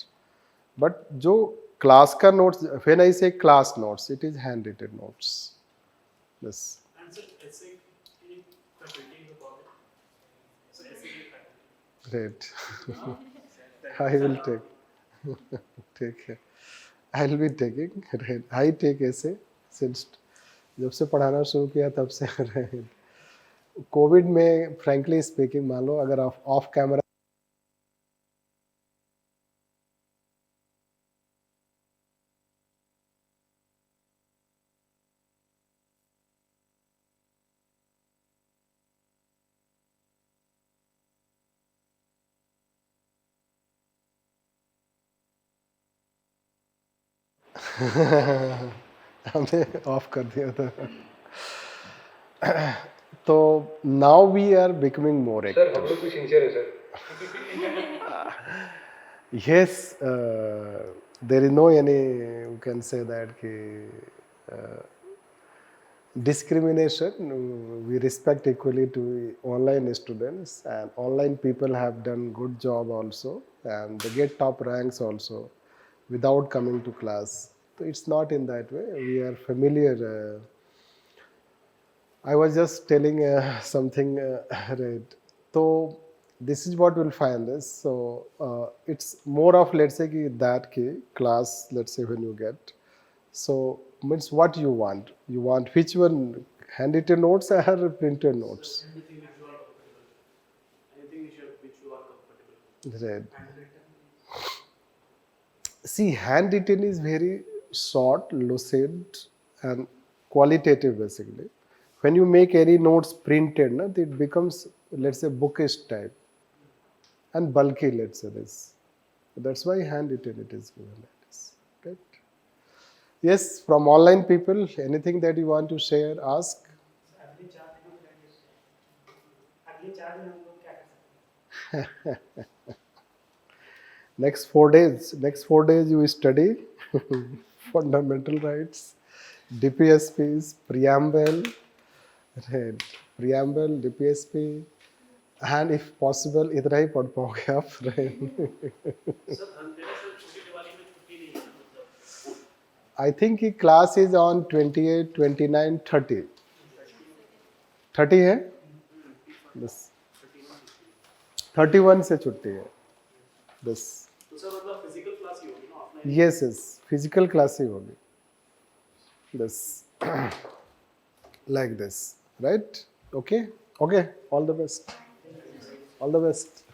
But जो क्लास का notes, when I say class notes, it is handwritten notes. बस. Answer ऐसे की फैकल्टी को कॉल सर ऐसे की Great. I will take. ठीक है. I will be taking. Right. I take ऐसे since जब से पढ़ाना शुरू किया तब से. Right. कोविड में फ्रैंकली स्पीकिंग मान लो अगर आप ऑफ कैमरा हमने ऑफ कर दिया था. तो now we are becoming more sir हम लोग भी सिंसियर है sir. yes, there is no any, you can say that ki, discrimination. We respect equally to online students, and online people have done good job also, and they get top ranks also without coming to class. So it's not in that way. We are familiar. I was just telling something, right. So this is what we'll find this. So it's more of, let's say that class, let's say when you get, so means what you want. You want which one, handwritten notes or printed notes? anything which you are comfortable. Right. See, handwritten is very short, lucid and qualitative basically. When you make any notes printed, it becomes, let's say, bookish type and bulky, let's say this. That's why handwritten it is given like this. Right? Yes, from online people, anything that you want to share, ask. अगले 4 दिन हम लोग क्या कर सकते हैं? Next 4 days you study fundamental rights, DPSPs, preamble, right, preamble, DPSP, and if possible इतना ही पढ़ पाओगे आप. सर धनतेरस और छोटी दिवाली में छुट्टी नहीं है मतलब. I think कि class is on 28, 29, 30. 30 है बस. 31 से छुट्टी है बस. तो सर मतलब फिजिकल क्लास ही होगी ना offline? Yes, yes, physical class ही होगी. This like this, right? Okay, okay. All the best. All the best.